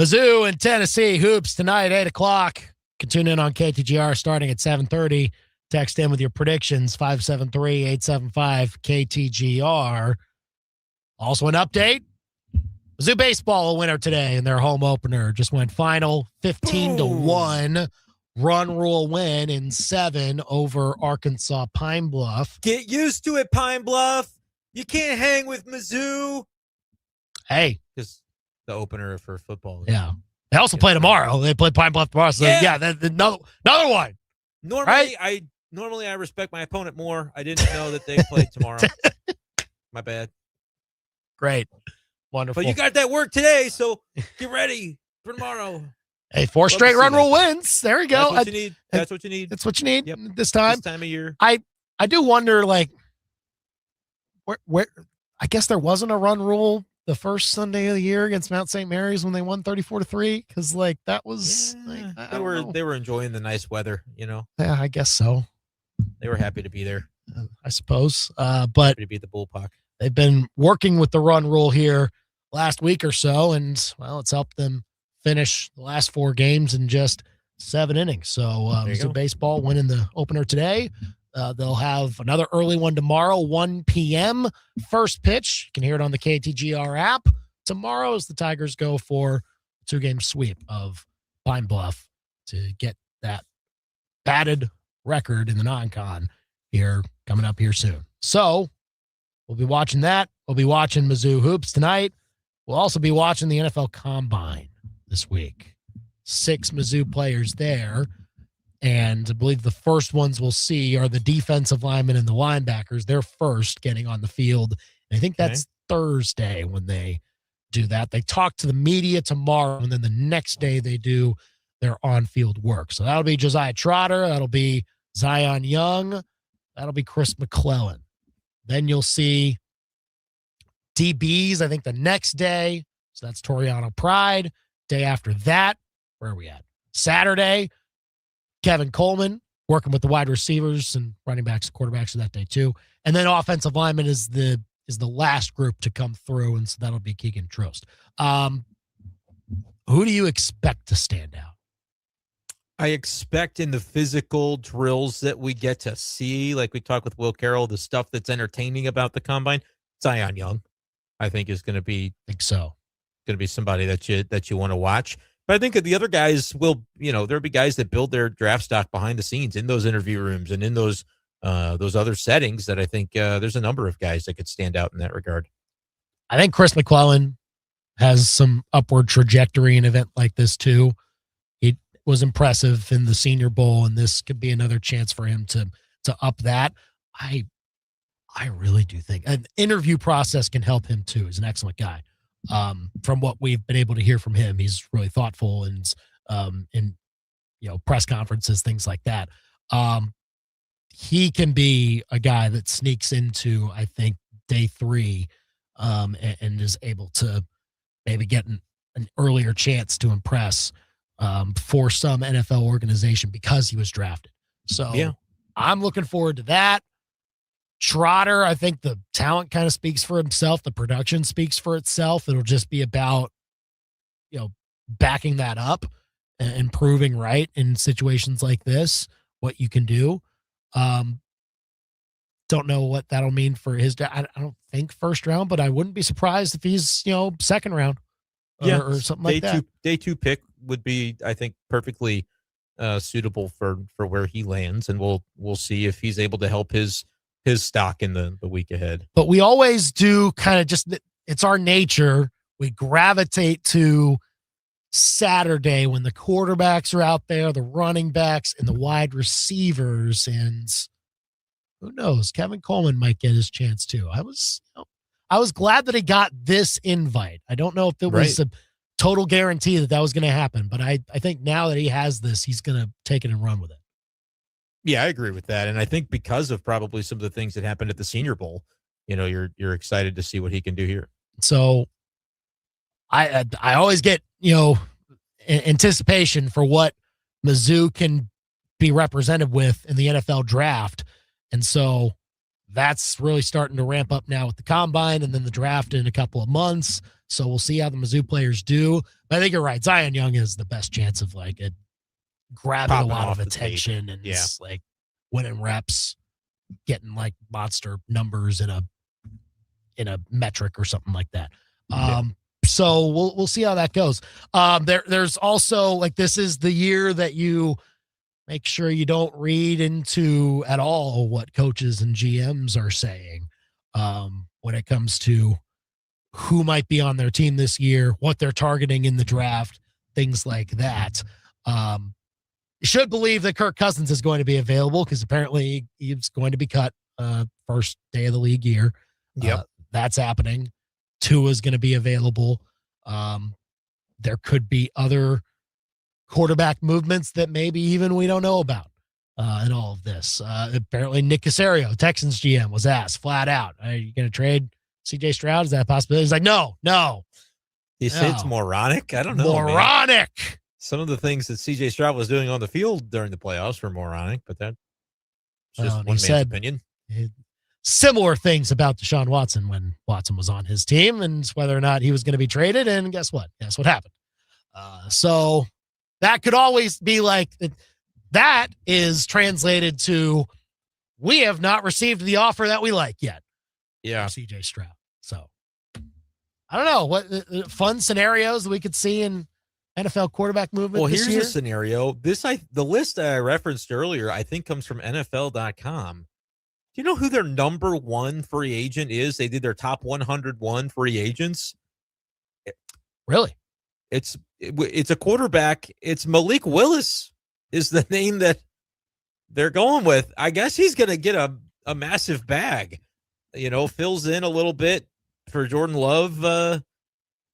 Mizzou and Tennessee hoops tonight, 8 o'clock. You can tune in on KTGR starting at 7:30. Text in with your predictions, 573-875-KTGR. Also an update. Mizzou baseball a winner today in their home opener. Just went final 15-1. Run rule win in 7 over Arkansas Pine Bluff. Get used to it, Pine Bluff. You can't hang with Mizzou. Hey. Just the opener for football. Yeah. They also play tomorrow. They play Pine Bluff tomorrow. So yeah, another one. Normally, right? I respect my opponent more. I didn't know that they played tomorrow. My bad. Great. Wonderful. But you got that work today, so get ready for tomorrow. Hey, 4 straight run rule wins. There you go. That's what you need. That's what you need. That's what you need yep. this time. This time of year. I do wonder, like, where I guess there wasn't a run rule the first Sunday of the year against Mount St. Mary's when they won 34-3, because like that was they were enjoying the nice weather, you know. Yeah, I guess so. They were happy to be there. I suppose. But happy to beat the Bullpuck. They've been working with the run rule here last week or so, and, well, it's helped them finish the last 4 games in just 7 innings. So Mizzou baseball winning the opener today. They'll have another early one tomorrow, 1 p.m. first pitch. You can hear it on the KTGR app. Tomorrow as the Tigers go for a 2-game sweep of Pine Bluff to get that batted record in the non-con here coming up here soon. So we'll be watching that. We'll be watching Mizzou hoops tonight. We'll also be watching the NFL Combine this week. 6 Mizzou players there. And I believe the first ones we'll see are the defensive linemen and the linebackers. They're first getting on the field. And I think that's Thursday when they do that. They talk to the media tomorrow, and then the next day they do their on-field work. So that'll be Josiah Trotter. That'll be Zion Young. That'll be Chris McClellan. Then you'll see DBs, I think, the next day. So that's Toriano Pride. Day after that, where are we at? Saturday, Kevin Coleman working with the wide receivers and running backs, quarterbacks that day too. And then offensive lineman is the last group to come through, and so that'll be Keegan Trost. Who do you expect to stand out? I expect in the physical drills that we get to see, like we talked with Will Carroll, the stuff that's entertaining about the combine, Zion Young, I think is going to be. I think so. Going to be somebody that you want to watch. But I think that the other guys will, there'll be guys that build their draft stock behind the scenes in those interview rooms and in those other settings that I think there's a number of guys that could stand out in that regard. I think Chris McClellan has some upward trajectory in an event like this too. It was impressive in the Senior Bowl, and this could be another chance for him to up that. I really do think an interview process can help him too. He's an excellent guy. From what we've been able to hear from him, he's really thoughtful and in press conferences, things like that. He can be a guy that sneaks into, I think, day 3 and is able to maybe get an earlier chance to impress for some NFL organization because he was drafted. So I'm looking forward to that. Trotter, I think the talent kind of speaks for himself. The production speaks for itself. It'll just be about, backing that up and proving right in situations like this, what you can do. Don't know what that'll mean for his. I don't think first round, but I wouldn't be surprised if he's, second round or something like that. Day 2 pick would be, I think, perfectly suitable for where he lands. And we'll see if he's able to help his stock in the week ahead. But we always do kind of just, it's our nature. We gravitate to Saturday when the quarterbacks are out there, the running backs and the wide receivers. And who knows, Kevin Coleman might get his chance too. I was glad that he got this invite. I don't know if it was a total guarantee that was going to happen, but I think now that he has this, he's going to take it and run with it. Yeah, I agree with that. And I think because of probably some of the things that happened at the Senior Bowl, you're excited to see what he can do here. So I always get, anticipation for what Mizzou can be represented with in the NFL draft. And so that's really starting to ramp up now with the combine and then the draft in a couple of months. So we'll see how the Mizzou players do. But I think you're right. Zion Young is the best chance of grabbing a lot of attention and just winning reps, getting monster numbers in a metric or something like that. So we'll see how that goes. There's also this is the year that you make sure you don't read into at all what coaches and GMs are saying when it comes to who might be on their team this year, what they're targeting in the draft, things like that. You should believe that Kirk Cousins is going to be available because apparently he's going to be cut first day of the league year. That's happening. Tua is going to be available. There could be other quarterback movements that maybe even we don't know about in all of this. Apparently Nick Caserio, Texans GM, was asked flat out, are you going to trade CJ Stroud? Is that a possibility? He's like, no. You say it's moronic? I don't know. Moronic. Man. Some of the things that CJ Stroud was doing on the field during the playoffs were moronic, but that's just one man's opinion. similar things about Deshaun Watson when Watson was on his team and whether or not he was going to be traded. And guess what? Guess what happened? So that could always be like, that is translated to, we have not received the offer that we like yet. Yeah. CJ Stroud. So I don't know what fun scenarios that we could see in NFL quarterback movement. Well, this here's year. a scenario. The list that I referenced earlier, I think comes from NFL.com. Do you know who their number one free agent is? They did their top 101 free agents. Really? It's a quarterback. It's Malik Willis is the name that they're going with. I guess he's going to get a massive bag. Fills in a little bit for Jordan Love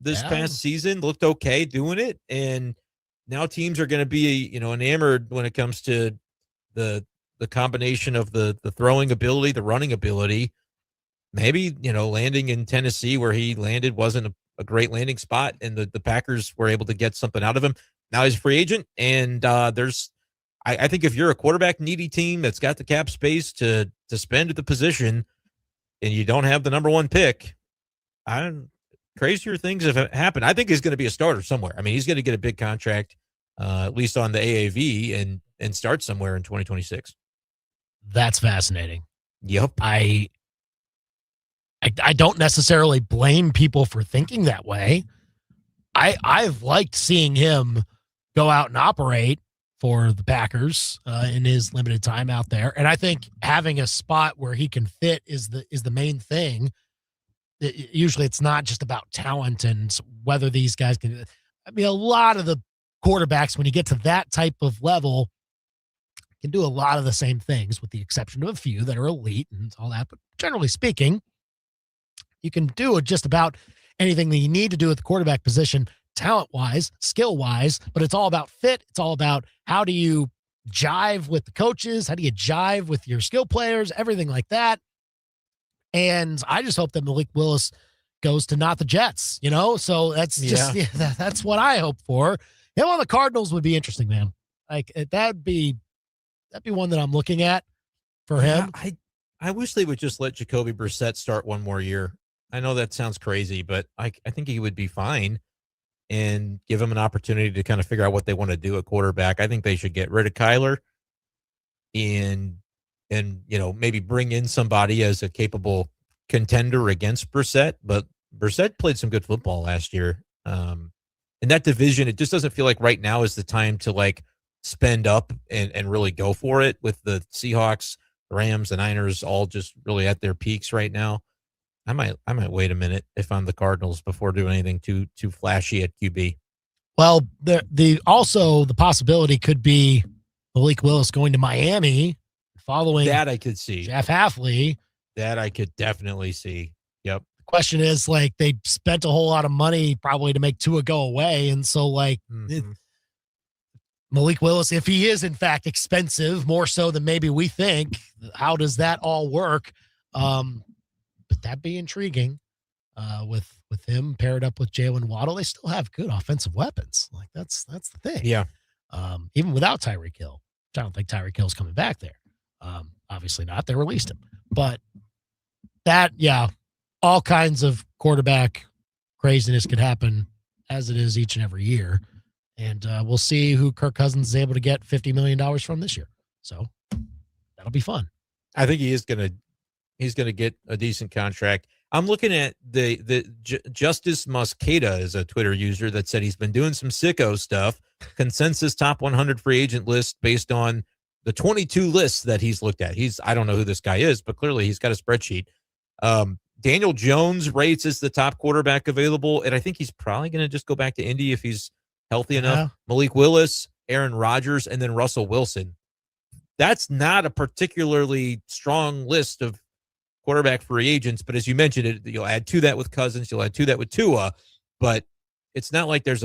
this past season. Looked okay doing it. And now teams are going to be, enamored when it comes to the combination of the throwing ability, the running ability. Maybe, landing in Tennessee where he landed wasn't a great landing spot, and the Packers were able to get something out of him. Now he's a free agent, and I think if you're a quarterback needy team that's got the cap space to spend at the position and you don't have the number one pick, crazier things have happened. I think he's going to be a starter somewhere. I mean, he's going to get a big contract, at least on the AAV, and start somewhere in 2026. That's fascinating. Yep. I don't necessarily blame people for thinking that way. I've liked seeing him go out and operate for the Packers in his limited time out there. And I think having a spot where he can fit is the main thing. Usually it's not just about talent and whether these guys can. I mean, a lot of the quarterbacks, when you get to that type of level, can do a lot of the same things with the exception of a few that are elite and all that. But generally speaking, you can do just about anything that you need to do at the quarterback position, talent-wise, skill-wise, but it's all about fit. It's all about how do you jive with the coaches? How do you jive with your skill players? Everything like that. And I just hope that Malik Willis goes to not the Jets, So that's that's what I hope for. Him on the Cardinals would be interesting, man. Like that'd be one that I'm looking at for him. I wish they would just let Jacoby Brissett start one more year. I know that sounds crazy, but I think he would be fine and give him an opportunity to kind of figure out what they want to do at quarterback. I think they should get rid of Kyler and maybe bring in somebody as a capable contender against Brissett. But Brissett played some good football last year. In that division, it just doesn't feel like right now is the time to spend up and really go for it with the Seahawks, Rams, the Niners all just really at their peaks right now. I might wait a minute if I'm the Cardinals before doing anything too flashy at QB. Well, the possibility could be Malik Willis going to Miami, following that I could see. Jeff Hafley. That I could definitely see. Yep. The question is, they spent a whole lot of money probably to make Tua go away, and so Malik Willis, if he is in fact expensive, more so than maybe we think, how does that all work? But that'd be intriguing with him paired up with Jalen Waddle. They still have good offensive weapons. That's the thing. Yeah. Even without Tyreek Hill, I don't think Tyreek Hill's coming back there. Obviously not. They released him. But all kinds of quarterback craziness could happen as it is each and every year. And we'll see who Kirk Cousins is able to get $50 million from this year. So that'll be fun. I think he's going to get a decent contract. I'm looking at the Justice Mosqueda is a Twitter user that said he's been doing some sicko stuff. Consensus top 100 free agent list based on the 22 lists that he's looked at. I don't know who this guy is, but clearly he's got a spreadsheet. Daniel Jones rates as the top quarterback available, and I think he's probably going to just go back to Indy if he's healthy enough. Malik Willis, Aaron Rodgers, and then Russell Wilson. That's not a particularly strong list of quarterback free agents, but as you mentioned, you'll add to that with Cousins, you'll add to that with Tua, but it's not like there's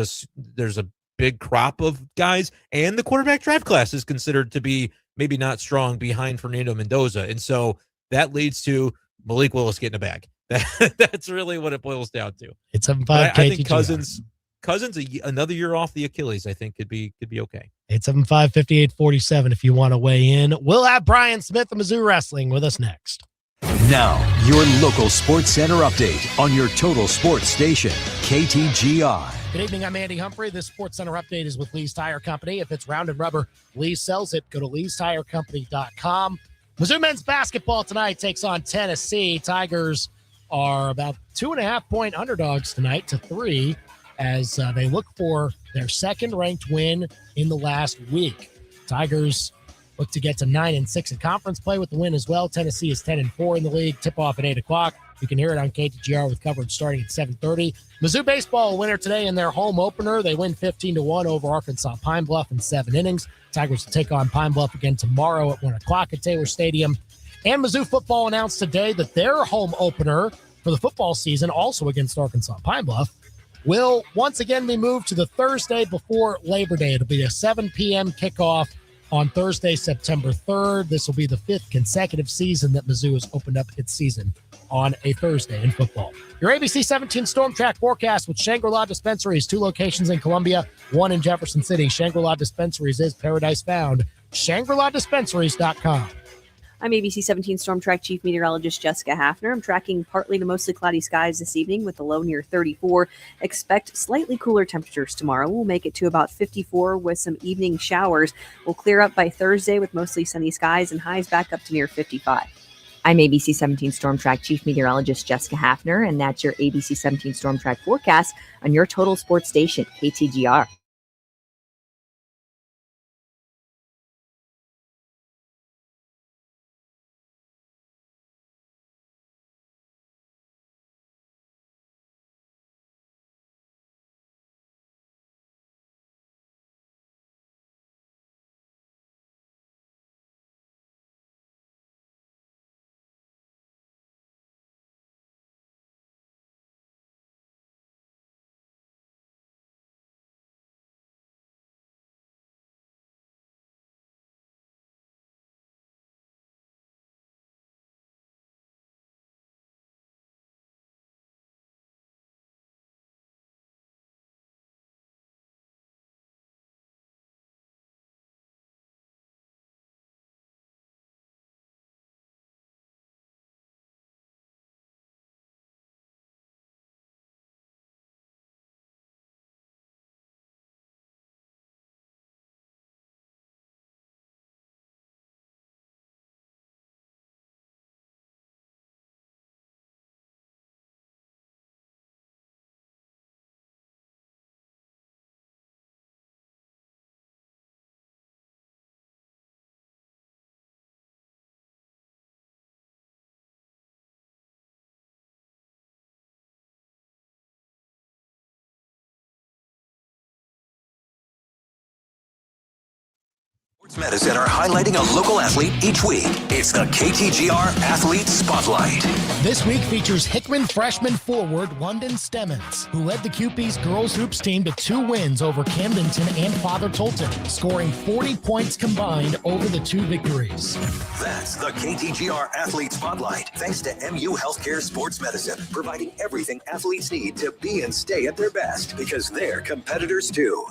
a big crop of guys, and the quarterback draft class is considered to be maybe not strong behind Fernando Mendoza, and so that leads to Malik Willis getting a bag. That's really what it boils down to. It's 7-5. I think Cousins another year off the Achilles, I think could be okay. 875-5847 if you want to weigh in. We'll have Brian Smith of Mizzou Wrestling with us next. Now, your local sports center update on your total sports station, KTGR. Good evening, I'm Andy Humphrey. This Sports Center update is with Lee's Tire Company. If it's rounded rubber, Lee sells it. Go to leestirecompany.com. Mizzou men's basketball tonight takes on Tennessee. Tigers are about 2.5-point underdogs tonight to 3 as they look for their second-ranked win in the last week. Tigers look to get to 9-6 in conference play with the win as well. Tennessee is 10-4 in the league. Tip-off at 8 o'clock. You can hear it on KTGR with coverage starting at 7:30. Mizzou baseball winner today in their home opener. They win 15-1 over Arkansas Pine Bluff in 7 innings. Tigers will take on Pine Bluff again tomorrow at 1 o'clock at Taylor Stadium. And Mizzou football announced today that their home opener for the football season, also against Arkansas Pine Bluff, will once again be moved to the Thursday before Labor Day. It'll be a 7 p.m. kickoff on Thursday, September 3rd. This will be the 5th consecutive season that Mizzou has opened up its season on a Thursday in football. Your ABC 17 Storm Track forecast with Shangri-La Dispensaries, 2 locations in Columbia, 1 in Jefferson City. Shangri-La Dispensaries is paradise found. ShangriLaDispensaries.com. I'm ABC 17 Storm Track Chief Meteorologist Jessica Hafner. I'm tracking partly to mostly cloudy skies this evening with a low near 34. Expect slightly cooler temperatures tomorrow. We'll make it to about 54 with some evening showers. We'll clear up by Thursday with mostly sunny skies and highs back up to near 55. I'm ABC 17 Storm Track Chief Meteorologist Jessica Hafner, and that's your ABC 17 Storm Track forecast on your total sports station, KTGR. Sports Medicine are highlighting a local athlete each week. It's the KTGR Athlete Spotlight. This week features Hickman freshman forward London Stemmons, who led the QP's girls hoops team to 2 wins over Camdenton and Father Tolton, scoring 40 points combined over the 2 victories. That's the KTGR Athlete Spotlight, thanks to MU Healthcare Sports Medicine, providing everything athletes need to be and stay at their best, because they're competitors too.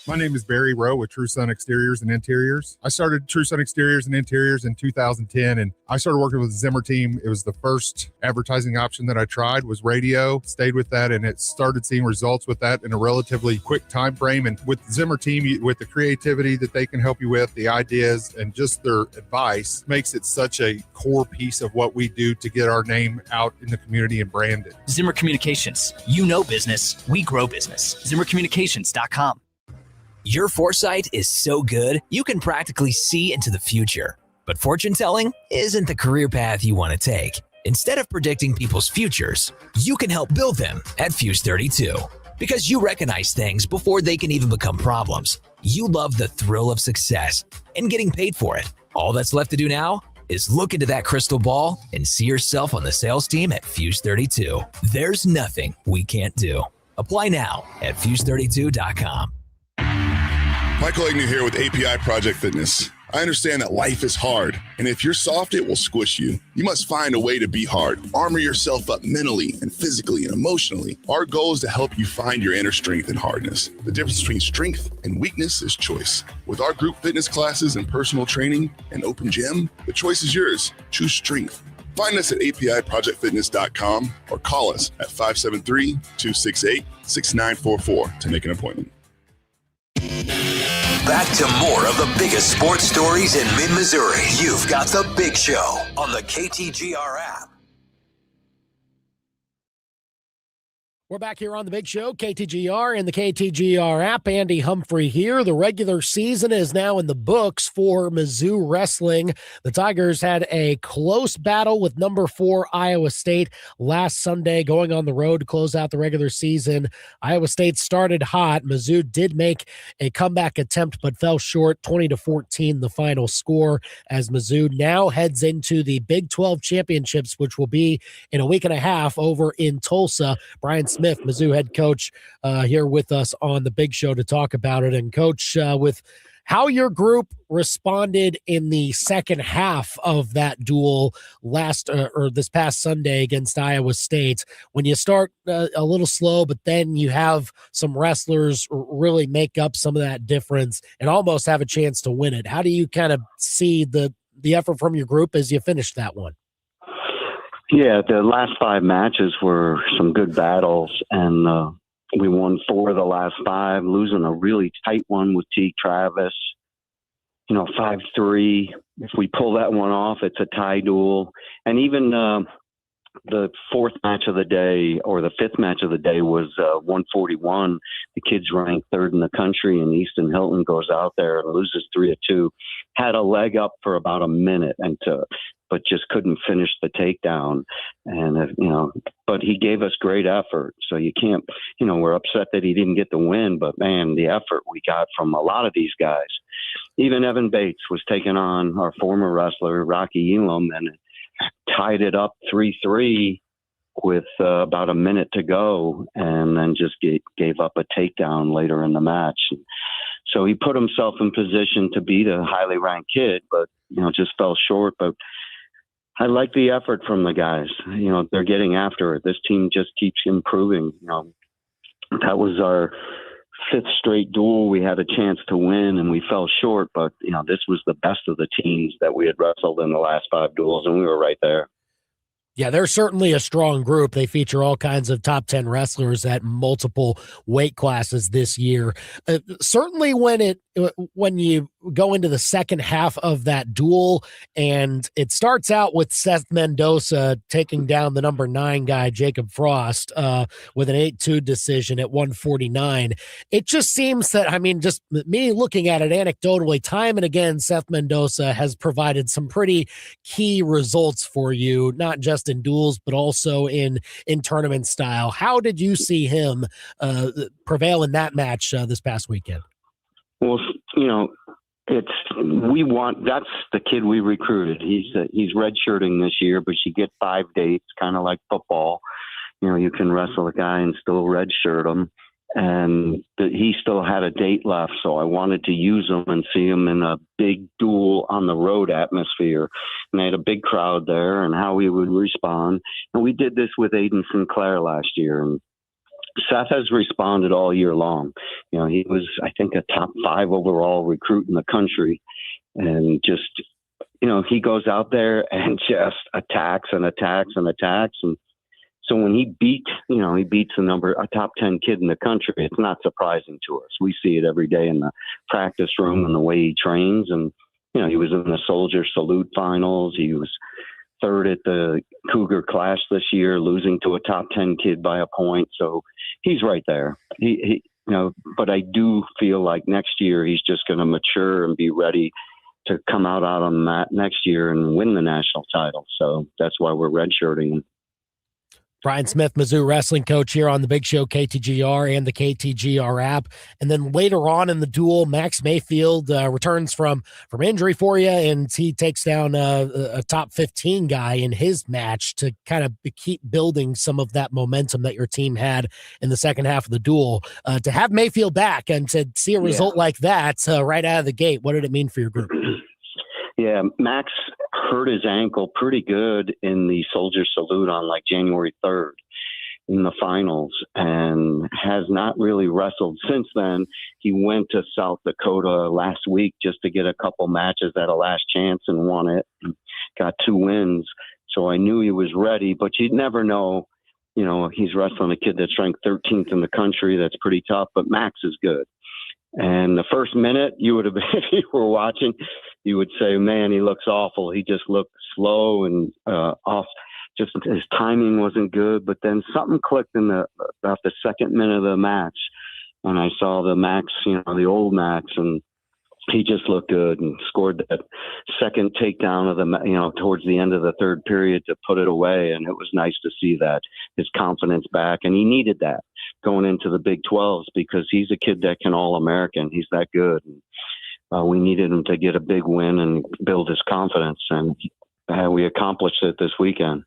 My name is Barry Rowe with True Sun Exteriors and Interiors. I started True Sun Exteriors and Interiors in 2010, and I started working with the Zimmer team. It was the first advertising option that I tried was radio, stayed with that, and it started seeing results with that in a relatively quick time frame. And with the Zimmer team, with the creativity that they can help you with, the ideas, and just their advice makes it such a core piece of what we do to get our name out in the community and brand it. Zimmer Communications. You know business, we grow business. ZimmerCommunications.com. Your foresight is so good, you can practically see into the future. But fortune telling isn't the career path you want to take. Instead of predicting people's futures, you can help build them at Fuse 32. Because you recognize things before they can even become problems. You love the thrill of success and getting paid for it. All that's left to do now is look into that crystal ball and see yourself on the sales team at Fuse 32. There's nothing we can't do. Apply now at Fuse32.com. Michael Agnew here with API Project Fitness. I understand that life is hard, and if you're soft, it will squish you. You must find a way to be hard. Armor yourself up mentally and physically and emotionally. Our goal is to help you find your inner strength and hardness. The difference between strength and weakness is choice. With our group fitness classes and personal training and open gym, the choice is yours. Choose strength. Find us at apiprojectfitness.com or call us at 573-268-6944 to make an appointment. Back to more of the biggest sports stories in mid-Missouri. You've got The Big Show on the KTGR app. We're back here on The Big Show, KTGR and the KTGR app. Andy Humphrey here. The regular season is now in the books for Mizzou wrestling. The Tigers had a close battle with number 4 Iowa State last Sunday, going on the road to close out the regular season. Iowa State started hot. Mizzou did make a comeback attempt, but fell short, 20-14 the final score, as Mizzou now heads into the Big 12 championships, which will be in a week and a half over in Tulsa. Brian Smith, Mizzou head coach, here with us on the Big Show to talk about it. And Coach, with how your group responded in the second half of that duel this past Sunday against Iowa State, when you start a little slow, but then you have some wrestlers really make up some of that difference and almost have a chance to win it. How do you kind of see the effort from your group as you finish that one? Yeah, the last 5 matches were some good battles, and we won 4 of the last 5, losing a really tight one with T. Travis, 5-3. If we pull that one off, it's a tie duel. And even the 4th match of the day, or the 5th match of the day, was 141. The kids ranked 3rd in the country, and Easton Hilton goes out there and loses 3-2. Had a leg up for about a minute, but just couldn't finish the takedown. And, but he gave us great effort. So you can't, we're upset that he didn't get the win, but man, the effort we got from a lot of these guys. Even Evan Bates was taking on our former wrestler, Rocky Elam, and tied it up 3-3 with about a minute to go, and then just gave up a takedown later in the match. So he put himself in position to beat a highly ranked kid, but, just fell short. But I like the effort from the guys. They're getting after it. This team just keeps improving. That was our 5th straight duel we had a chance to win, and we fell short. But, this was the best of the teams that we had wrestled in the last 5 duels, and we were right there. Yeah, they're certainly a strong group. They feature all kinds of top 10 wrestlers at multiple weight classes this year. Certainly when you go into the second half of that duel, and it starts out with Seth Mendoza taking down the number 9 guy, Jacob Frost, with an 8-2 decision at 149. It just seems that, just me looking at it anecdotally, time and again, Seth Mendoza has provided some pretty key results for you, not just in duels, but also in tournament style. How did you see him prevail in that match this past weekend? Well, that's the kid we recruited. He's redshirting this year, but you get 5 dates, kind of like football. You can wrestle a guy and still redshirt him. And he still had a date left, so I wanted to use him and see him in a big duel on the road atmosphere. And they had a big crowd there, and how he would respond. And we did this with Aiden Sinclair last year, and Seth has responded all year long. He was, I think, a top 5 overall recruit in the country, and just, he goes out there and just attacks and attacks and attacks. And so when he beats a top 10 kid in the country, it's not surprising to us. We see it every day in the practice room and the way he trains. And, he was in the Soldier Salute finals. He was 3rd at the Cougar Clash this year, losing to a top 10 kid by a point. So he's right there. But I do feel like next year he's just going to mature and be ready to come out on the mat next year and win the national title. So that's why we're redshirting him. Brian Smith, Mizzou wrestling coach here on the Big Show, KTGR and the KTGR app. And then later on in the duel, Max Mayfield returns from injury for you, and he takes down a top 15 guy in his match to kind of keep building some of that momentum that your team had in the second half of the duel. To have Mayfield back and to see a result like that right out of the gate, what did it mean for your group? Yeah, Max hurt his ankle pretty good in the Soldier Salute on January 3rd in the finals, and has not really wrestled since then. He went to South Dakota last week just to get a couple matches at a last chance and won it. Got 2 wins. So I knew he was ready, but you'd never know. You know, he's wrestling a kid that's ranked 13th in the country. That's pretty tough, but Max is good. And the first minute, you would have been, if you were watching, you would say, man, he looks awful. He just looked slow and off. Just his timing wasn't good. But then something clicked in about the second minute of the match. And I saw the Max, the old Max, and he just looked good and scored that second takedown of towards the end of the third period to put it away. And it was nice to see that, his confidence back. And he needed that going into the Big 12s because he's a kid that can All-American. He's that good. And, we needed him to get a big win and build his confidence. And we accomplished it this weekend.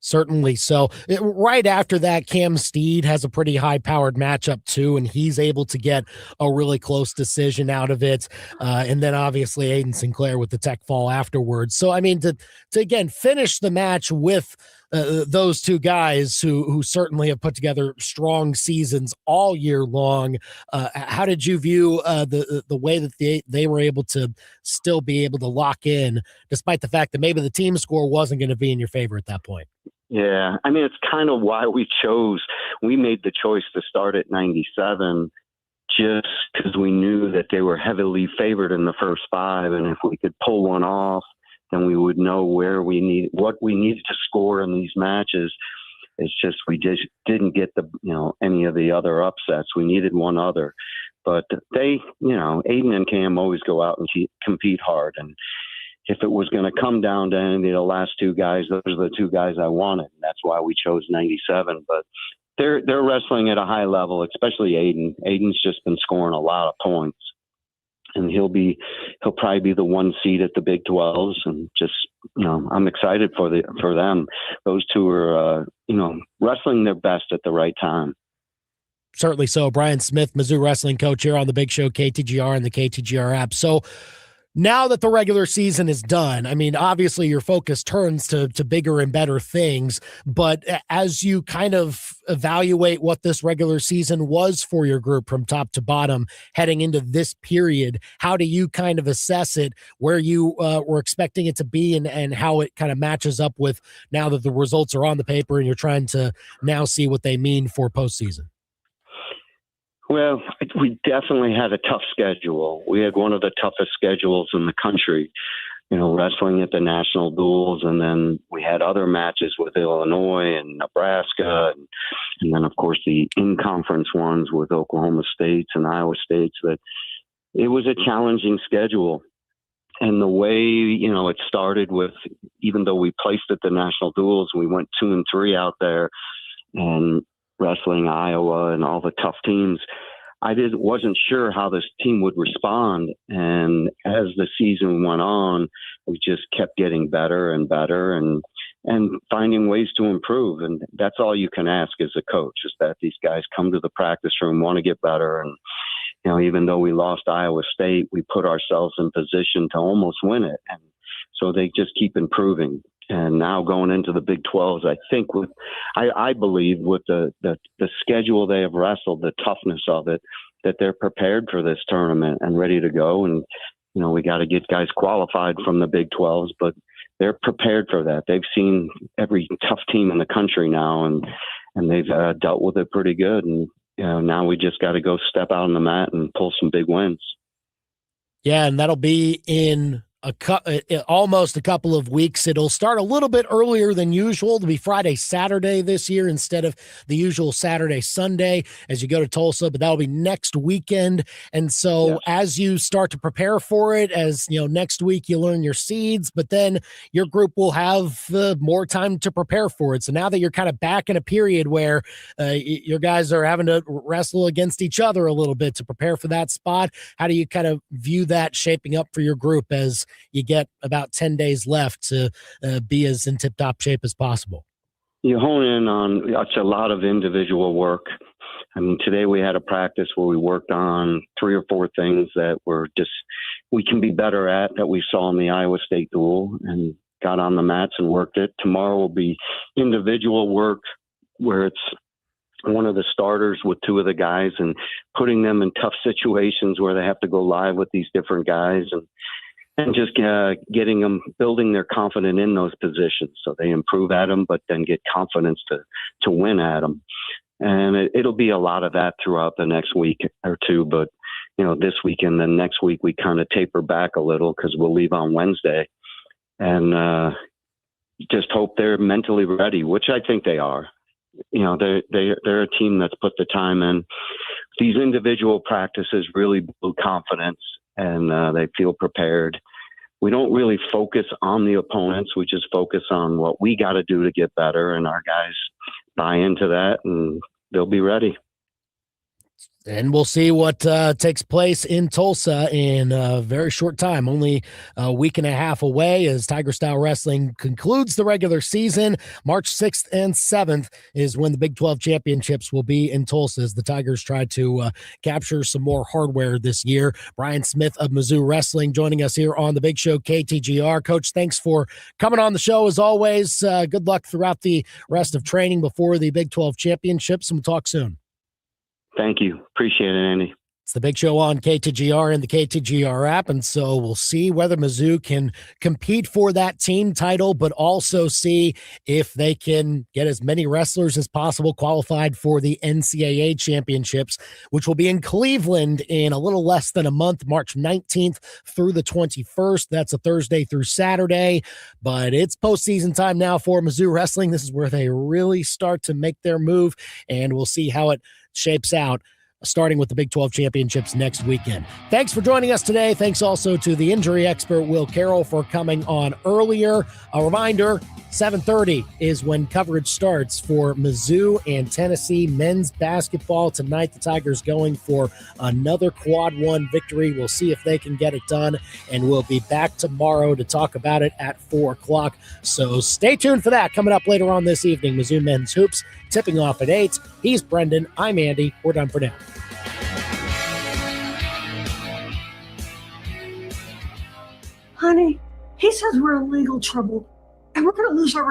Certainly. So right after that, Cam Steed has a pretty high-powered matchup too, and he's able to get a really close decision out of it. And then obviously Aiden Sinclair with the tech fall afterwards. So, I mean, to again, finish the match with those two guys who certainly have put together strong seasons all year long. How did you view the way that they were able to still be able to lock in, despite the fact that maybe the team score wasn't going to be in your favor at that point? Yeah, I mean, it's kind of why we made the choice to start at 97 just because we knew that they were heavily favored in the first 5. And if we could pull one off, then we would know what we needed to score in these matches. It's just we just didn't get any of the other upsets. We needed one other. But they, Aiden and Cam always go out and compete hard. And if it was going to come down to any of the last two guys, those are the two guys I wanted. And that's why we chose 97. But they're wrestling at a high level, especially Aiden. Aiden's just been scoring a lot of points. And he'll probably be the 1 seed at the Big 12s. And just, I'm excited for them. Those two are, wrestling their best at the right time. Certainly so. Brian Smith, Mizzou wrestling coach here on the Big Show, KTGR and the KTGR app. So now that the regular season is done, I mean, obviously your focus turns to bigger and better things, but as you kind of evaluate what this regular season was for your group from top to bottom heading into this period, how do you kind of assess it, where you were expecting it to be and how it kind of matches up with now that the results are on the paper and you're trying to now see what they mean for postseason? Well, we definitely had a tough schedule. We had one of the toughest schedules in the country, wrestling at the national duels. And then we had other matches with Illinois and Nebraska. And then, of course, the in-conference ones with Oklahoma State and Iowa State. But it was a challenging schedule. And the way, it started with, even though we placed at the national duels, we went 2-3 out there and wrestling Iowa and all the tough teams. I wasn't sure how this team would respond. And as the season went on, we just kept getting better and better and finding ways to improve. And that's all you can ask as a coach, is that these guys come to the practice room, want to get better. And, even though we lost Iowa State, we put ourselves in position to almost win it. And so they just keep improving. And now going into the Big 12s, I think I believe with the schedule they have wrestled, the toughness of it, that they're prepared for this tournament and ready to go. And, we got to get guys qualified from the Big 12s, but they're prepared for that. They've seen every tough team in the country now, and they've dealt with it pretty good. And, now we just got to go step out on the mat and pull some big wins. Yeah, and that'll be in almost a couple of weeks. It'll start a little bit earlier than usual. It'll be Friday, Saturday this year instead of the usual Saturday, Sunday as you go to Tulsa, but that'll be next weekend. And so as you start to prepare for it, as next week you learn your seeds, but then your group will have more time to prepare for it. So now that you're kind of back in a period where your guys are having to wrestle against each other a little bit to prepare for that spot, how do you kind of view that shaping up for your group as you get about 10 days left to be as in tip-top shape as possible? You hone in on, it's a lot of individual work. I mean, today we had a practice where we worked on 3 or 4 things that we can be better at, that we saw in the Iowa State duel, and got on the mats and worked it. Tomorrow will be individual work where it's one of the starters with 2 of the guys and putting them in tough situations where they have to go live with these different guys. And and just getting them, building their confidence in those positions so they improve at them, but then get confidence to win at them. And it'll be a lot of that throughout the next week or two. But, this week and then next week, we kind of taper back a little because we'll leave on Wednesday. And just hope they're mentally ready, which I think they are. They're a team that's put the time in. These individual practices really build confidence, and they feel prepared. We don't really focus on the opponents. We just focus on what we got to do to get better, and our guys buy into that, and they'll be ready. And we'll see what takes place in Tulsa in a very short time, only a week and a half away as Tiger Style Wrestling concludes the regular season. March 6th and 7th is when the Big 12 championships will be in Tulsa as the Tigers try to capture some more hardware this year. Brian Smith of Mizzou Wrestling joining us here on the Big Show KTGR. Coach, thanks for coming on the show as always. Good luck throughout the rest of training before the Big 12 championships, and we'll talk soon. Thank you. Appreciate it, Andy. It's the Big Show on KTGR and the KTGR app, and so we'll see whether Mizzou can compete for that team title, but also see if they can get as many wrestlers as possible qualified for the NCAA championships, which will be in Cleveland in a little less than a month, March 19th through the 21st. That's a Thursday through Saturday, but it's postseason time now for Mizzou Wrestling. This is where they really start to make their move, and we'll see how it shapes out starting with the Big 12 championships next weekend. Thanks for joining us today. Thanks also to the injury expert, Will Carroll, for coming on earlier. A reminder, 7:30 is when coverage starts for Mizzou and Tennessee men's basketball. Tonight, the Tigers going for another quad one victory. We'll see if they can get it done, and we'll be back tomorrow to talk about it at 4 o'clock. So stay tuned for that coming up later on this evening. Mizzou men's hoops tipping off at 8. He's Brendan. I'm Andy. We're done for now. Honey, he says we're in legal trouble, and we're going to lose our